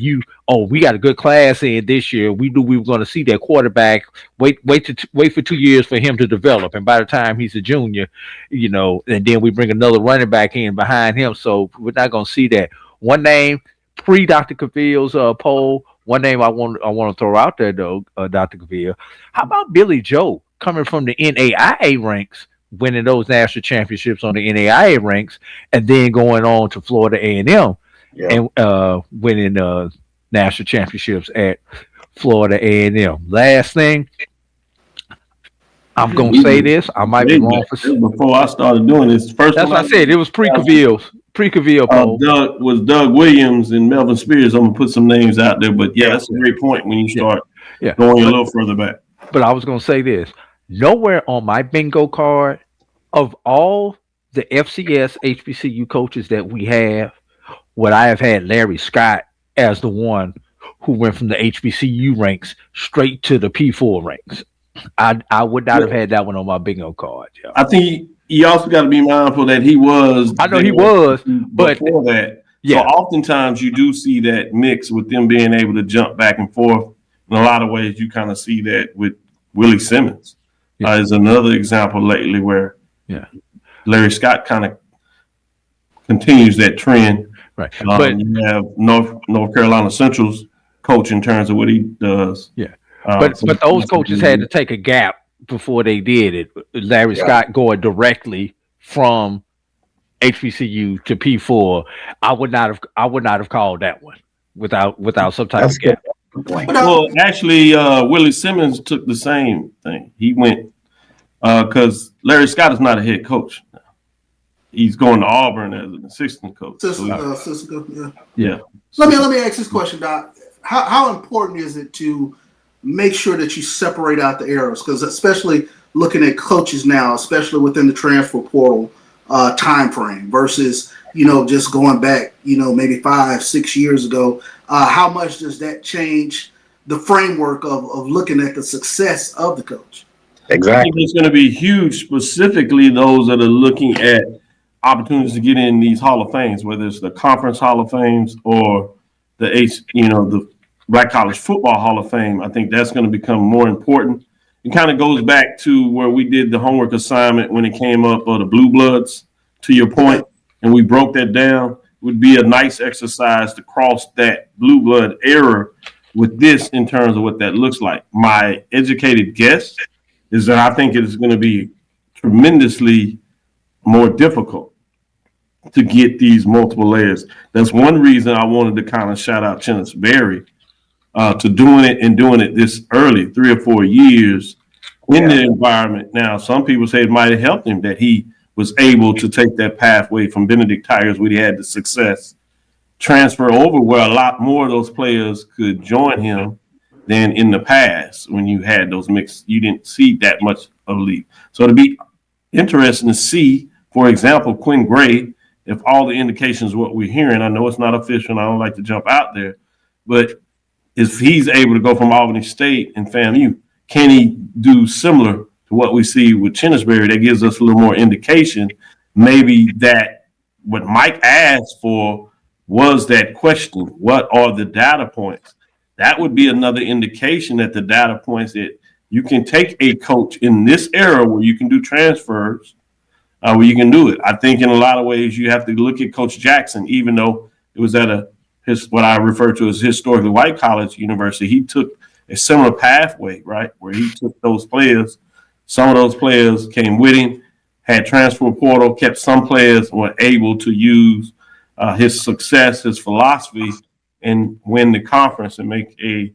we got a good class in this year. We knew we were going to see that quarterback. Wait for 2 years for him to develop, and by the time he's a junior, and then we bring another running back in behind him. So we're not going to see that. One name pre Dr. Cavil's poll. One name I want to throw out there though, Dr. Cavil. How about Billy Joe coming from the NAIA ranks, winning those national championships on the NAIA ranks, and then going on to Florida A&M and winning national championships at Florida A&M. Last thing, I'm gonna say this. I might be wrong before I started doing this. First, that's what I said. It was pre-Cavil poll. Doug Williams and Melvin Spears. I'm gonna put some names out there, but yeah, that's a great point when you start going a little further back. But I was gonna say this. Nowhere on my bingo card of all the FCS HBCU coaches that we have, would I have had Larry Scott as the one who went from the HBCU ranks straight to the P4 ranks. I would not have had that one on my bingo card. Yeah. I think you also got to be mindful that he was. I know he was, but before that. Yeah. So oftentimes you do see that mix with them being able to jump back and forth. In a lot of ways, you kind of see that with Willie Simmons. Is another example lately where Larry Scott kind of continues that trend. Right. But you have North Carolina Central's coach in terms of what he does. Yeah. But those coaches had to take a gap before they did it. Larry Scott going directly from HBCU to P4. I would not have called that one without some type of gap. Well, actually, Willie Simmons took the same thing. He went because Larry Scott is not a head coach now. He's going to Auburn as an assistant coach. Assistant coach, yeah. Let me ask this question, Doc. How important is it to make sure that you separate out the errors? Because especially looking at coaches now, especially within the transfer portal time frame versus just going back maybe 5-6 years ago, how much does that change the framework of looking at the success of the coach? Exactly. I think it's going to be huge, specifically those that are looking at opportunities to get in these Hall of Fames, whether it's the Conference Hall of Fames or the Black College Football Hall of Fame. I think that's going to become more important. It kind of goes back to where we did the homework assignment when it came up of the Blue Bloods, to your point, and we broke that down. It would be a nice exercise to cross that Blue Blood era with this in terms of what that looks like. My educated guess is that I think it is going to be tremendously more difficult to get these multiple layers. That's one reason I wanted to kind of shout out Chennis Berry to doing it this early, 3 or 4 years in the environment. Now, some people say it might have helped him that he was able to take that pathway from Benedict Tigers where he had the success, transfer over where a lot more of those players could join him than in the past when you had those mixed. You didn't see that much of a leap. So it'd be interesting to see, for example, Quinn Gray, if all the indications what we're hearing, I know it's not official and I don't like to jump out there, but if he's able to go from Albany State and FAMU, can he do similar to what we see with Chennisberry? That gives us a little more indication. Maybe that what Mike asked for was that question, what are the data points? That would be another indication that the data points that you can take a coach in this era where you can do transfers, where you can do it. I think in a lot of ways you have to look at Coach Jackson, even though it was at what I refer to as historically white college university. He took a similar pathway, right, where he took those players. Some of those players came with him, had transfer portal, kept some players, were able to use his success, his philosophy, and win the conference and make a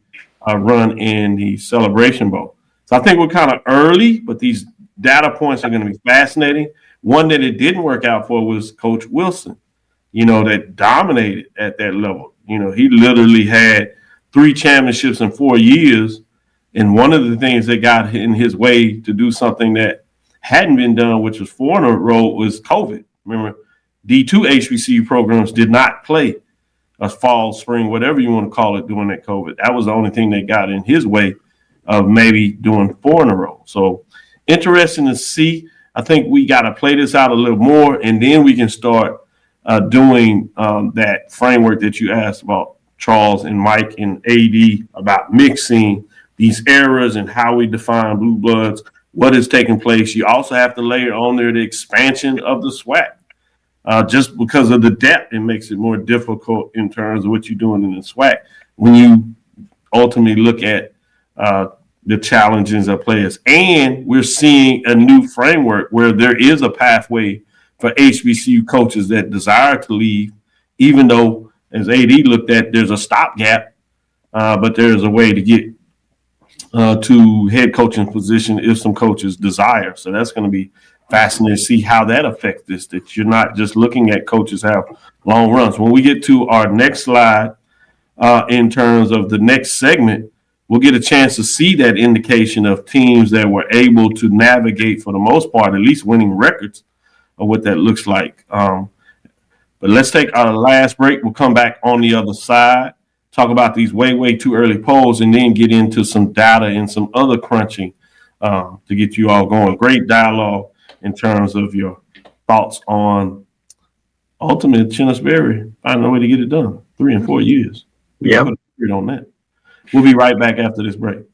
run in the Celebration Bowl. So I think we're kind of early, but these data points are going to be fascinating. One that it didn't work out for was Coach Wilson, that dominated at that level. He literally had 3 championships in 4 years. And one of the things that got in his way to do something that hadn't been done, which was 4 in a row, was COVID. Remember, D2 HBCU programs did not play a fall, spring, whatever you want to call it, during that COVID. That was the only thing that got in his way of maybe doing 4 in a row. So interesting to see. I think we got to play this out a little more, and then we can start doing that framework that you asked about, Charles and Mike and AD, about mixing these eras and how we define blue bloods, what is taking place. You also have to layer on there the expansion of the SWAC. Just because of the depth, it makes it more difficult in terms of what you're doing in the SWAC. When you ultimately look at the challenges of players, and we're seeing a new framework where there is a pathway for HBCU coaches that desire to leave, even though, as AD looked at, there's a stopgap, but there's a way to get to head coaching position if some coaches desire. So that's going to be fascinating to see how that affects this, that you're not just looking at coaches have long runs. When we get to our next slide, in terms of the next segment, we'll get a chance to see that indication of teams that were able to navigate, for the most part, at least winning records of what that looks like. But let's take our last break. We'll come back on the other side, talk about these way too early polls, and then get into some data and some other crunching to get you all going. Great dialogue in terms of your thoughts on ultimate Chennisberry finding a way to get it done. 3 and 4 years. We haven't agreed on that. We'll be right back after this break.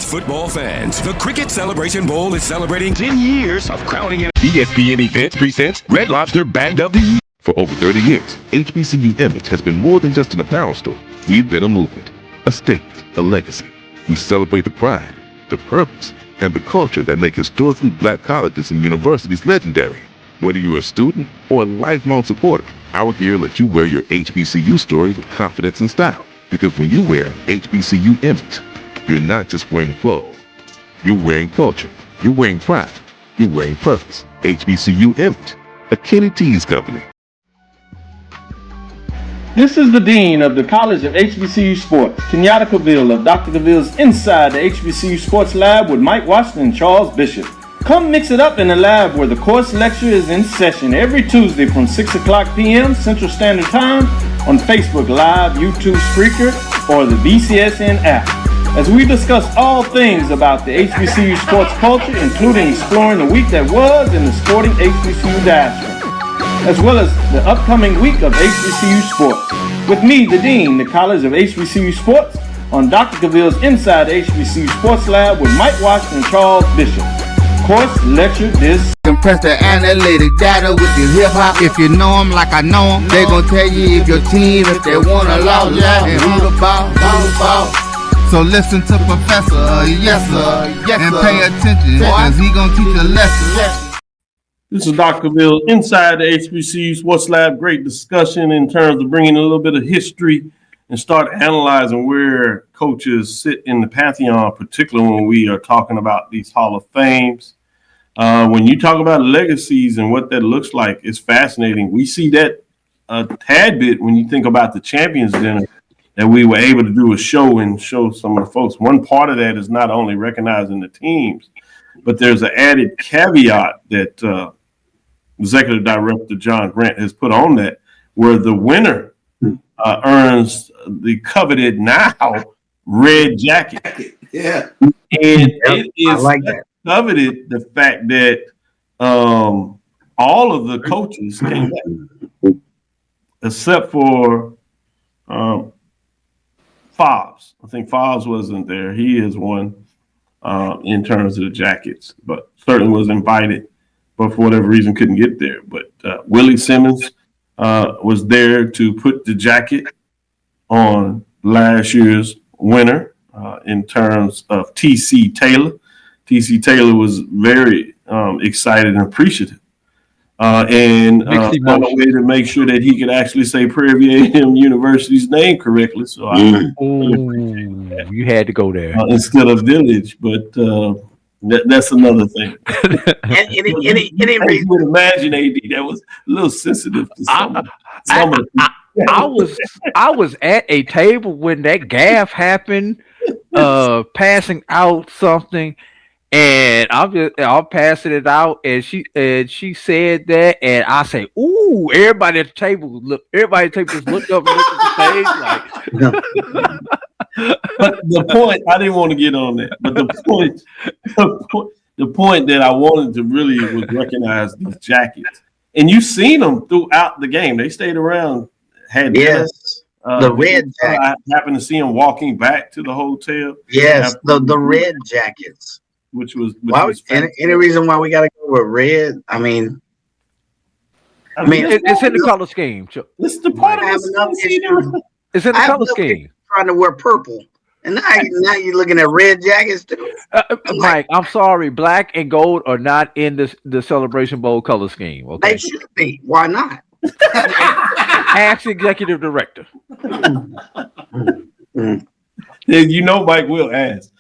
Football fans, the Cricket Celebration Bowl is celebrating 10 years of crowning an ESPN Events presents Red Lobster Band of the Year. For over 30 years, HBCU Image has been more than just an apparel store. We've been a movement, a statement, a legacy. We celebrate the pride, the purpose, and the culture that make historically black colleges and universities legendary. Whether you're a student or a lifelong supporter, our gear lets you wear your HBCU story with confidence and style. Because when you wear HBCU Image, you're not just wearing clothes. You're wearing culture. You're wearing pride. You're wearing purpose. HBCU Image, a Kenny T's company. This is the Dean of the College of HBCU Sports, Kenyatta Cavil of Dr. Cavil's Inside the HBCU Sports Lab with Mike Washington and Charles Bishop. Come mix it up in the lab where the course lecture is in session every Tuesday from 6 o'clock p.m. Central Standard Time on Facebook Live, YouTube Spreaker, or the BCSN app. as we discuss all things about the HBCU sports culture, including exploring the week that was in the sporting HBCU diaspora, as well as the upcoming week of HBCU sports. With me, the Dean, the College of HBCU Sports, on Dr. Cavil's Inside the HBCU Sports Lab with Mike Washington and Charles Bishop. Course lecture this. Compress the analytic data with your hip hop. If you know them like I know them, they gon' tell you if your team, if they wanna lose, and who the ball. So listen to Professor, yes sir, and pay attention, cause he gon' teach a lesson. This is Dr. Cavil inside the HBCU Sports Lab. Great discussion in terms of bringing a little bit of history and start analyzing where coaches sit in the pantheon, particularly when we are talking about these Hall of Fames. When you talk about legacies and what that looks like, it's fascinating. We see that a tad bit when you think about the Champions Dinner that we were able to do a show and show some of the folks. One part of that is not only recognizing the teams, but there's an added caveat that Executive Director John Grant has put on that, where the winner earns the coveted now red jacket. Yeah. And it is I like that. coveted the fact that all of the coaches came back, except for Fobbs. I think Fobbs wasn't there. He is one in terms of the jackets, but certainly was invited, but for whatever reason couldn't get there. But Willie Simmons was there to put the jacket on last year's winner in terms of T.C. Taylor. T.C. Taylor was very excited and appreciative. And found a way to make sure that he could actually say Prairie A&M University's name correctly. So you had to go there instead of Village, but that's another thing. Any reason? Would imagine AD that was a little sensitive to some of the I was at a table when that gaffe happened, passing out something, and I'm passing it out, and she said that, and I say, "Ooh!" Everybody at the table just looked up and looked at the stage like. But the point, I didn't want to get on that, but the point that I wanted to really was recognize these jackets, and you've seen them throughout the game. They stayed around. The red jackets. I happened to see them walking back to the hotel. Yes, the red jackets. Which was any reason why we got to go with red? I mean, it's in the color scheme. It's the part of it. It's in the color scheme. Trying to wear purple, and now you're looking at red jackets too. Mike, I'm sorry, black and gold are not in the Celebration Bowl color scheme. Okay, they should be. Why not? Ask the executive director. You know, Mike will ask.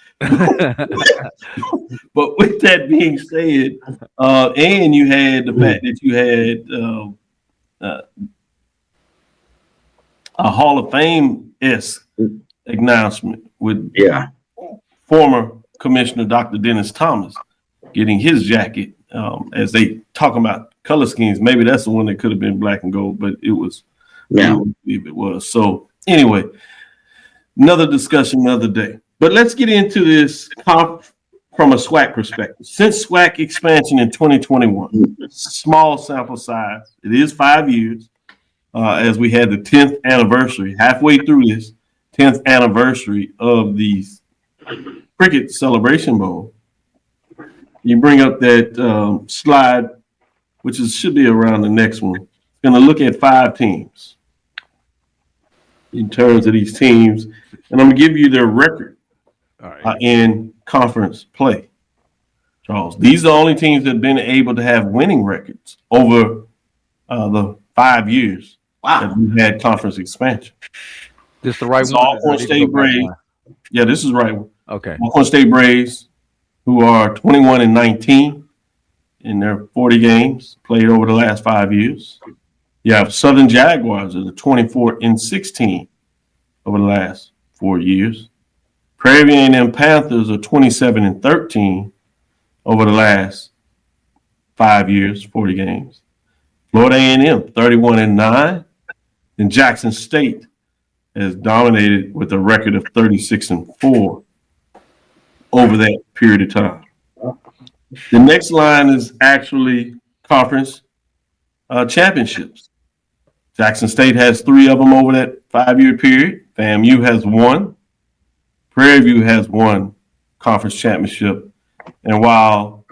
But with that being said, and you had the fact that you had a Hall of Fame-esque announcement with former Commissioner Dr. Dennis Thomas getting his jacket as they talk about color schemes. Maybe that's the one that could have been black and gold, but it was. Yeah, it was. So anyway, another discussion, another day. But let's get into this from a SWAC perspective. Since SWAC expansion in 2021, small sample size. It is 5 years, as we had the 10th anniversary, halfway through this 10th anniversary of the Cricket Celebration Bowl. You bring up that slide, which should be around the next one. It's going to look at 5 teams in terms of these teams. And I'm going to give you their record in conference play. Charles, these are the only teams that have been able to have winning records over the 5 years that we've had conference expansion. This is the right one? Alcorn State Braves. Yeah, this is the right one. Okay. Alcorn State Braves, who are 21-19 in their 40 games played over the last 5 years. You have Southern Jaguars that are 24-16 over the last 4 years. Prairie A&M Panthers are 27-13 over the last 5 years, 40 games. Florida A&M 31-9, and Jackson State has dominated with a record of 36-4 over that period of time. The next line is actually conference championships. Jackson State has 3 of them over that 5-year period. FAMU has 1. Prairie View has 1 conference championship. And while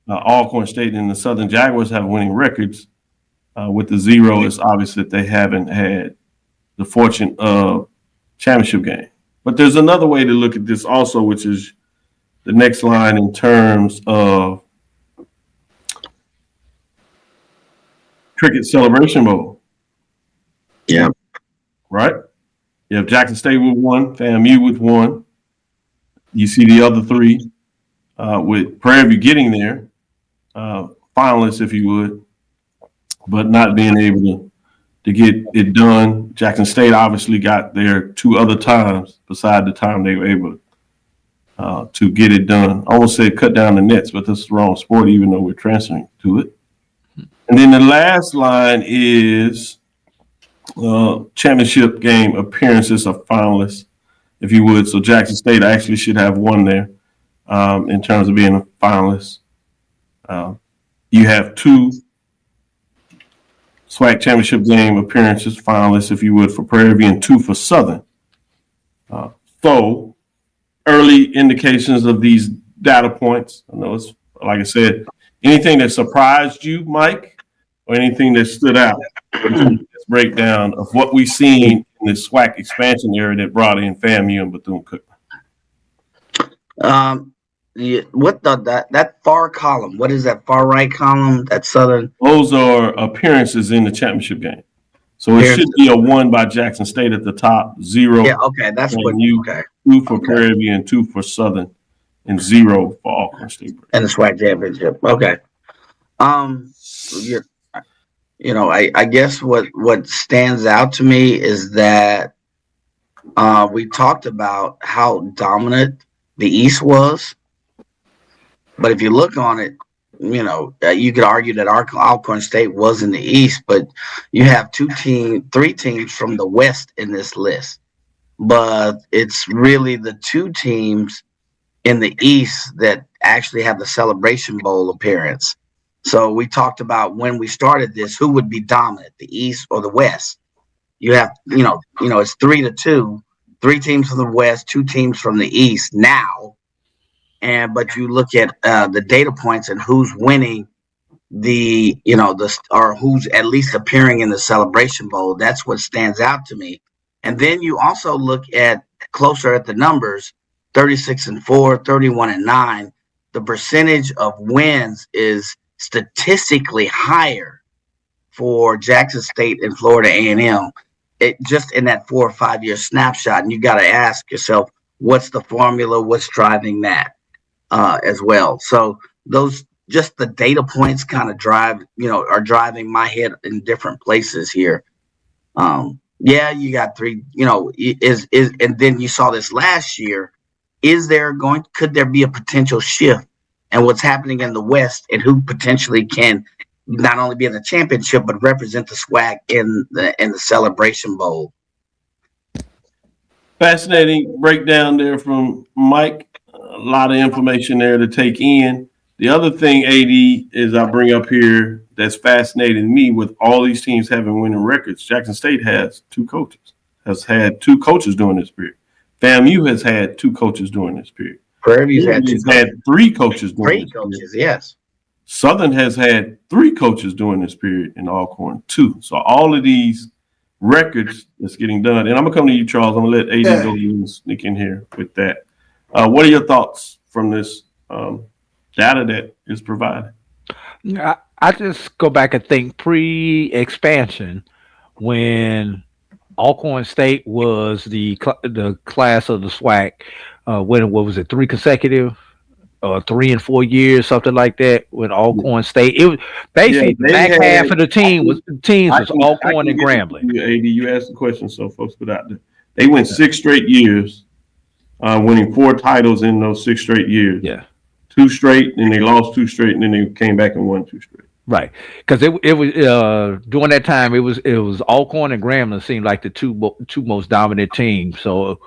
Alcorn State and the Southern Jaguars have winning records, with the 0, it's obvious that they haven't had the fortune of championship game. But there's another way to look at this also, which is the next line in terms of Cricket Celebration Bowl. Yeah. Right? You have Jackson State with 1, FAMU with 1. You see the other 3 with Prairie View getting there, finalists, if you would, but not being able to get it done. Jackson State obviously got there 2 other times beside the time they were able to get it done. I almost said cut down the nets, but this is the wrong sport, even though we're transferring to it. And then the last line is championship game appearances of finalists, if you would. So Jackson State actually should have 1 there in terms of being a finalist. You have 2 SWAC championship game appearances, finalists, if you would, for Prairie View, and 2 for Southern. So early indications of these data points. I know it's, like I said, anything that surprised you, Mike, or anything that stood out? This breakdown of what we've seen in the SWAC expansion area that brought in FAMU and Bethune-Cookman. What that far column? What is that far right column? That Southern. Those are appearances in the championship game. So it should be a 1 by Jackson State at the top, 0. Yeah, okay, that's what. Okay. 2 for Prairie View and 2 for Southern, and 0 for Alcorn State. And the SWAC championship. Okay. I guess what stands out to me is that we talked about how dominant the East was, but if you look on it, you could argue that Alcorn State was in the East, but you have 3 teams from the West in this list. But it's really the 2 teams in the East that actually have the Celebration Bowl appearance. So we talked about when we started this, who would be dominant, the East or the West? You have, it's 3-2, 3 teams from the West, 2 teams from the East now. But you look at the data points and who's winning or who's at least appearing in the Celebration Bowl. That's what stands out to me. And then you also look at closer at the numbers, 36-4, 31-9. The percentage of wins is statistically higher for Jackson State and Florida A&M. It just in that 4 or 5 year snapshot, and you got to ask yourself, what's the formula? What's driving that as well? So those just the data points kind of are driving my head in different places here. Yeah, you got 3. And then you saw this last year. Could there be a potential shift? And what's happening in the West, and who potentially can not only be in the championship but represent the SWAC in the Celebration Bowl. Fascinating breakdown there from Mike. A lot of information there to take in. The other thing, AD, is I bring up here that's fascinating me with all these teams having winning records. Jackson State has 2 coaches, has had 2 coaches during this period. FAMU has had 2 coaches during this period. Prairie View's had 3 coaches during 3 coaches, yes. Southern has had 3 coaches during this period in Alcorn, 2. So all of these records that's getting done, and I'm gonna come to you, Charles. I'm gonna let AD go and sneak in here with that. What are your thoughts from this data that is provided? I just go back and think pre-expansion when Alcorn State was the class of the SWAC. What was it? 3 consecutive, 3 and 4 years, something like that. When Alcorn State, it was basically the back half of the teams was Alcorn and Grambling. AD, you asked the question, so folks put out there. They went 6 straight years, winning 4 titles in those 6 straight years. Yeah, 2 straight, and they lost 2 straight, and then they came back and won 2 straight. Right, because it was during that time it was Alcorn and Grambling seemed like the two most dominant teams. So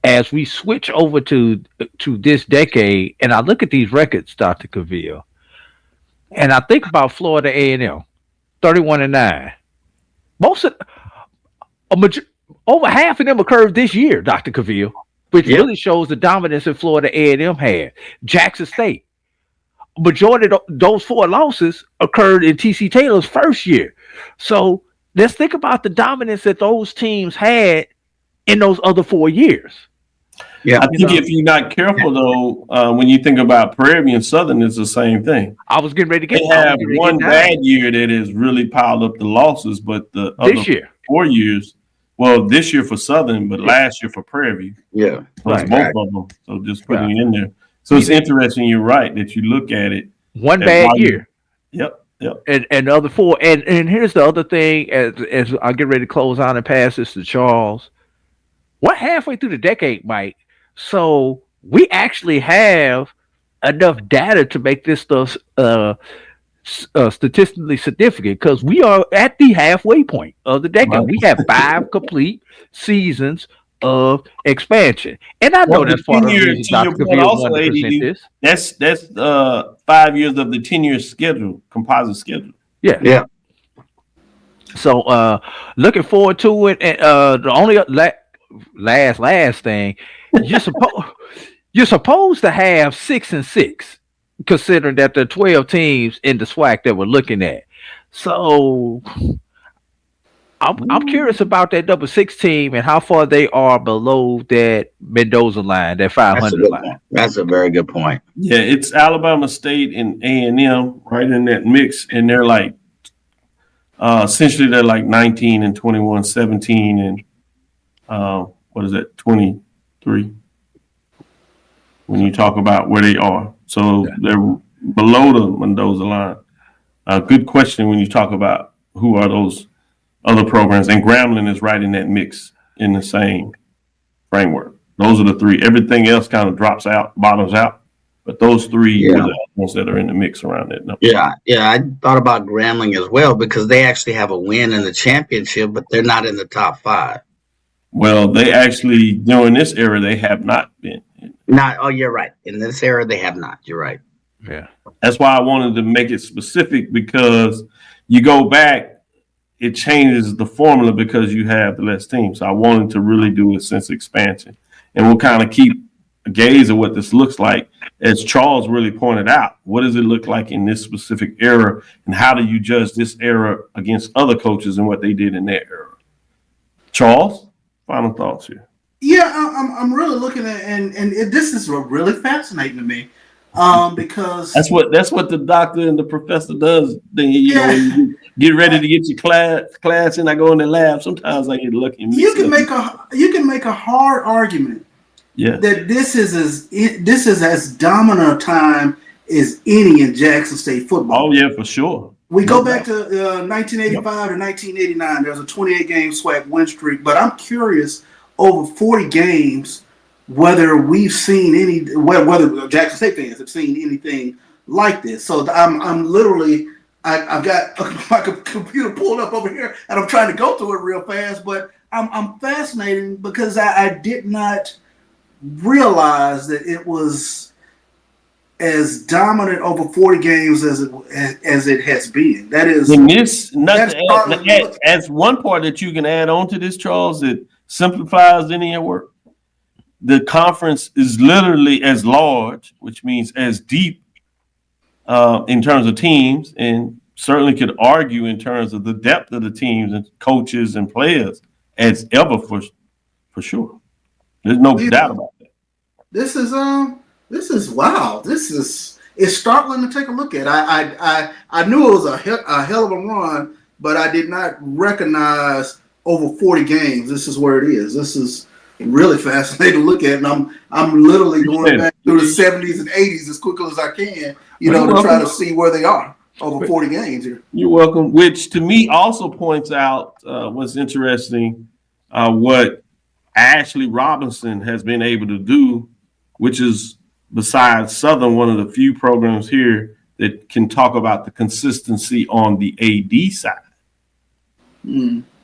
as we switch over to this decade, and I look at these records, Dr. Cavil, and I think about Florida A&M, 31-9. Most of over half of them occurred this year, Dr. Cavil, which really shows the dominance that Florida A&M had. Jackson State, majority of those 4 losses occurred in TC Taylor's first year. So let's think about the dominance that those teams had in those other 4 years. Yeah, I think if you're not careful, though, when you think about Prairie and Southern, it's the same thing. I was getting ready to get. They have one bad year that has really piled up the losses, but the other 4 years, well, this year for Southern, but last year for Prairie. Yeah, so both of them. So just putting it in there. So it's interesting. You're right that you look at it. One bad year. Yep. And the other 4. And here's the other thing. As I get ready to close out and pass this to Charles, we're halfway through the decade, Mike. So we actually have enough data to make this stuff statistically significant, because we are at the halfway point of the decade. Right. We have 5 complete seasons of expansion, and I know that's part of the reason Dr. Cavil wanted to present this. That's 5 years of the 10-year schedule, composite schedule. Yeah. So looking forward to it. And the only last thing, you're supposed to have 6 and 6, considering that there are 12 teams in the SWAC that we're looking at. So I'm curious about that number 6 team and how far they are below that Mendoza line, that 500 line. That's a very good point. Yeah, it's Alabama State and A&M right in that mix, and they're like essentially they're like 19 and 21, 17 and what is that, 23? When you talk about where they are, so they're below the Mendoza line. Good question when you talk about who are those other programs, and Grambling is right in that mix in the same framework. Those are the 3. Everything else kind of drops out, bottoms out, but those 3 are the ones that are in the mix around that number. Yeah. I thought about Grambling as well, because they actually have a win in the championship, but they're not in the top 5. Well, they actually, during this era, they have not been. You're right. In this era, they have not. You're right. Yeah. That's why I wanted to make it specific, because you go back, it changes the formula because you have the less teams. So I wanted to really do it since expansion. And we'll kind of keep a gaze of what this looks like. As Charles really pointed out, what does it look like in this specific era? And how do you judge this era against other coaches and what they did in their era? Charles, final thoughts here. Yeah, I'm really looking at, and this is really fascinating to me, because that's what the doctor and the professor does. Then you know, when you get ready to get your class, and I go in the lab. Sometimes I get lucky. You can make a hard argument. Yeah, that this is as dominant a time as any in Jackson State football. Oh yeah, for sure. We go back to 1985 to 1989. There's a 28-game SWAC win streak, but I'm curious, over 40 games, whether we've seen whether Jackson State fans have seen anything like this. So I'm literally, I've got my computer pulled up over here, and I'm trying to go through it real fast, but I'm fascinated because I did not realize that it was as dominant over 40 games as it has been. That is, and this as one part that you can add on to this, Charles, that simplifies any of your work. The conference is literally as large, which means as deep in terms of teams, and certainly could argue in terms of the depth of the teams and coaches and players as ever for sure. There's no doubt about that. This is wow. It's startling to take a look at. I knew it was a hell of a run, but I did not recognize over 40 games. This is where it is. This is really fascinating to look at, and I'm literally going back through the 70s and 80s as quickly as I can, to try to see where they are over 40 games here. You're welcome. Which to me also points out what's interesting, what Ashley Robinson has been able to do, which is, besides Southern, one of the few programs here that can talk about the consistency on the AD side.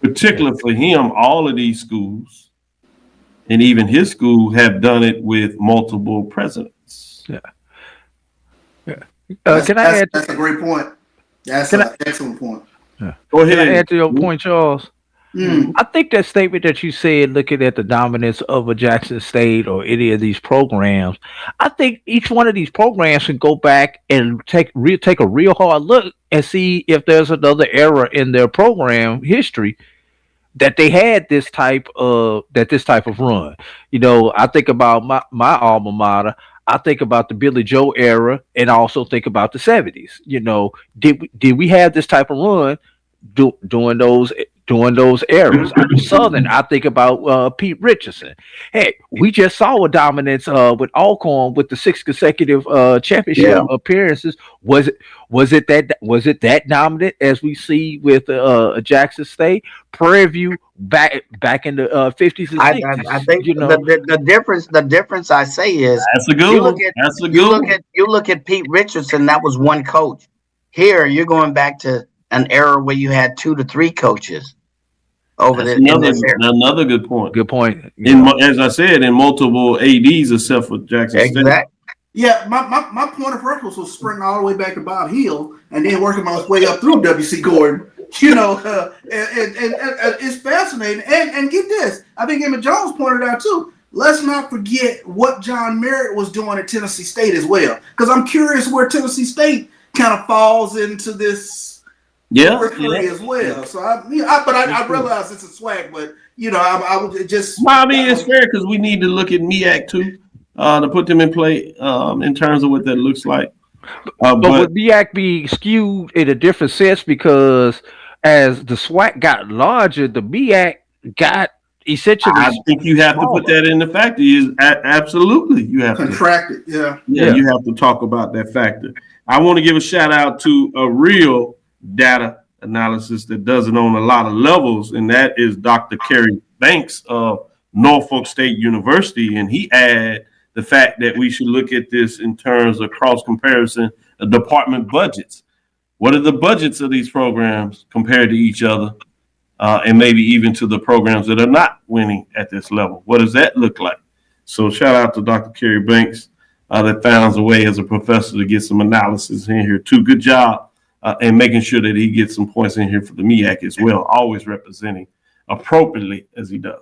Particularly for him, all of these schools and even his school have done it with multiple presidents. Yeah. Can I add? That's a great point. That's an excellent point. Go ahead. Can I add to your point, Charles? Mm. I think that statement that you said, looking at the dominance of a Jackson State or any of these programs, I think each one of these programs can go back and take a real hard look and see if there's another era in their program history that they had this type of run. You know, I think about my alma mater. I think about the Billy Joe era, and I also think about the '70s. You know, did we have this type of run during those eras? Southern, I think about Pete Richardson. Hey, we just saw a dominance with Alcorn with the 6 consecutive championship appearances. Was it that dominant as we see with Jackson State? Prairie View back in the 50s and 60s. I think the difference I say is that's a good one. You look at Pete Richardson. That was one coach. Here you're going back to an era where you had 2 to 3 coaches over there. Another good point. Good point. As I said, in multiple ADs except for Jackson State. Yeah, my point of reference was sprinting all the way back to Bob Hill and then working my way up through W.C. Gordon. You know, and it's fascinating. And get this, I think Emmett Jones pointed out too. Let's not forget what John Merritt was doing at Tennessee State as well, because I'm curious where Tennessee State kind of falls into this as well. So I realize it's a SWAC, but you know, I would just. Well, I mean, it's fair because we need to look at MEAC too to put them in play in terms of what that looks like. But would MEAC be skewed in a different sense because as the SWAC got larger, the MEAC got essentially. I think you have to put that in the factor. Absolutely, you have contracted. Yeah, you have to talk about that factor. I want to give a shout out to a real data analysis that does it on a lot of levels, and that is Dr. Kerry Banks of Norfolk State University, and he had the fact that we should look at this in terms of cross comparison of department budgets. What are the budgets of these programs compared to each other, and maybe even to the programs that are not winning at this level? What does that look like? So shout out to Dr. Kerry Banks that finds a way as a professor to get some analysis in here too. Good job and making sure that he gets some points in here for the MEAC as well, always representing appropriately as he does.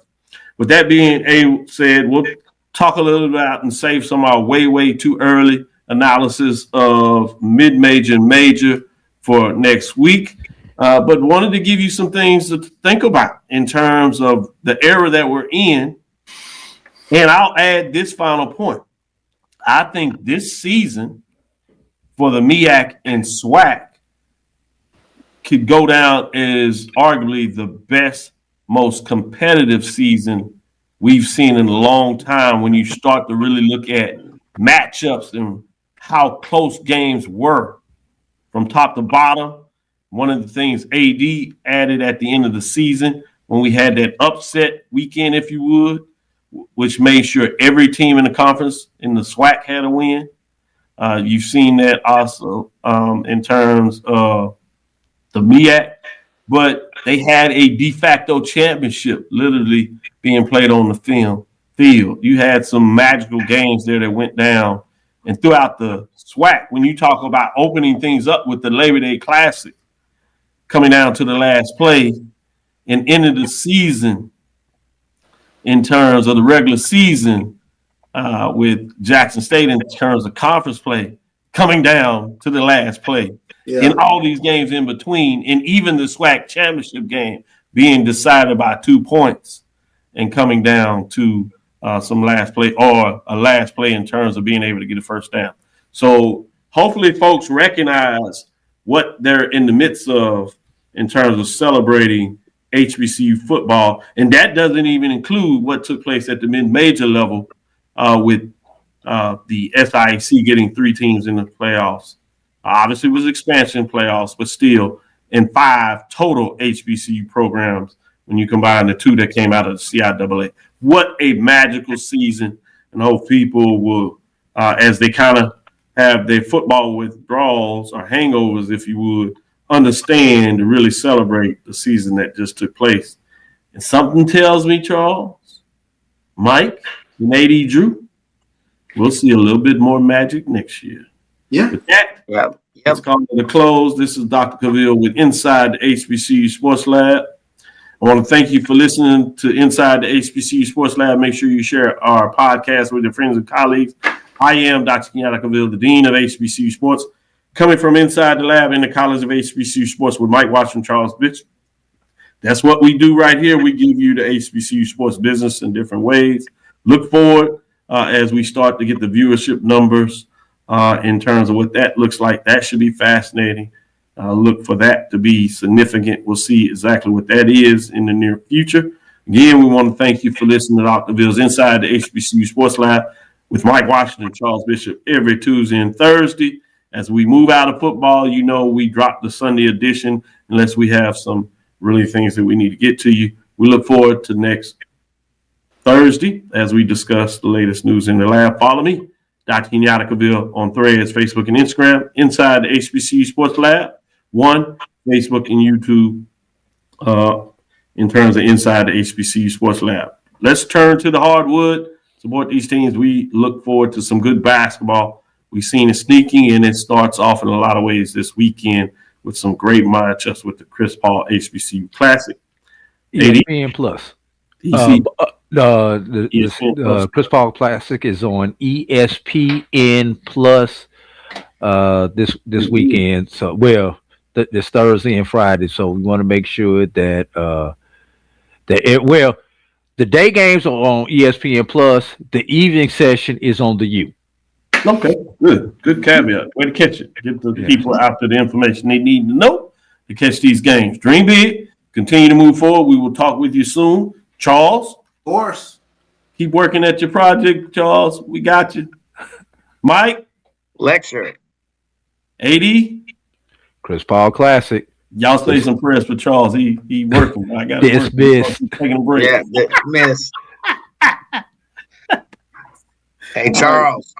With that being said, we'll talk a little about and save some of our way too early analysis of mid-major and major for next week. But wanted to give you some things to think about in terms of the era that we're in. And I'll add this final point. I think this season for the MEAC and SWAC could go down as arguably the best, most competitive season we've seen in a long time when you start to really look at matchups and how close games were from top to bottom. One of the things AD added at the end of the season when we had that upset weekend, if you would, which made sure every team in the conference in the SWAC had a win. You've seen that also in terms of the MEAC, but they had a de facto championship literally being played on the field. You had some magical games there that went down. And throughout the SWAC, when you talk about opening things up with the Labor Day Classic, coming down to the last play and end of the season in terms of the regular season with Jackson State in terms of conference play, coming down to the last play. In all these games in between, and even the SWAC championship game being decided by 2 points and coming down to some last play or a last play in terms of being able to get a first down. So hopefully folks recognize what they're in the midst of in terms of celebrating HBCU football. And that doesn't even include what took place at the mid-major level with the SIAC getting 3 teams in the playoffs. Obviously, it was expansion playoffs, but still, in 5 total HBCU programs when you combine the 2 that came out of the CIAA. What a magical season. And I hope people will, as they kind of have their football withdrawals or hangovers, if you would, understand to really celebrate the season that just took place. And something tells me, Charles, Mike, and AD Drew. We'll see a little bit more magic next year. Yeah. With that, let's call it a close. This is Dr. Cavil with Inside the HBCU Sports Lab. I want to thank you for listening to Inside the HBCU Sports Lab. Make sure you share our podcast with your friends and colleagues. I am Dr. Kenyatta Cavil, the Dean of HBCU Sports, coming from inside the lab in the College of HBCU Sports with Mike Washington, Charles Bishop. That's what we do right here. We give you the HBCU sports business in different ways. Look forward as we start to get the viewership numbers in terms of what that looks like. That should be fascinating. Look for that to be significant. We'll see exactly what that is in the near future. Again, we want to thank you for listening to Dr. Cavill's Inside the HBCU Sports Lab with Mike Washington, Charles Bishop, every Tuesday and Thursday. As we move out of football, you know we drop the Sunday edition unless we have some really things that we need to get to you. We look forward to next Thursday as we discuss the latest news in the lab. Follow me, Dr. Kenyatta Cavil, on Threads, Facebook, and Instagram, Inside the HBCU Sports Lab, Facebook and YouTube in terms of Inside the HBCU Sports Lab. Let's turn to the hardwood, support these teams. We look forward to some good basketball. We've seen it sneaking, and it starts off in a lot of ways this weekend with some great matchups with the Chris Paul HBCU Classic. ESPN Plus. The Chris Paul Classic is on ESPN Plus this weekend. So, this Thursday and Friday. So we want to make sure that the day games are on ESPN Plus. The evening session is on the U. Okay, good caveat. Way to catch it. Get the people out to the information they need to know to catch these games. Dream big. Continue to move forward. We will talk with you soon. Charles? Of course. Keep working at your project, Charles. We got you. Mike? Lecture. AD? Chris Paul Classic. Y'all stay some prayers for Charles. He working. I got dismissed. Taking a break. Yeah, miss. Hey, Charles.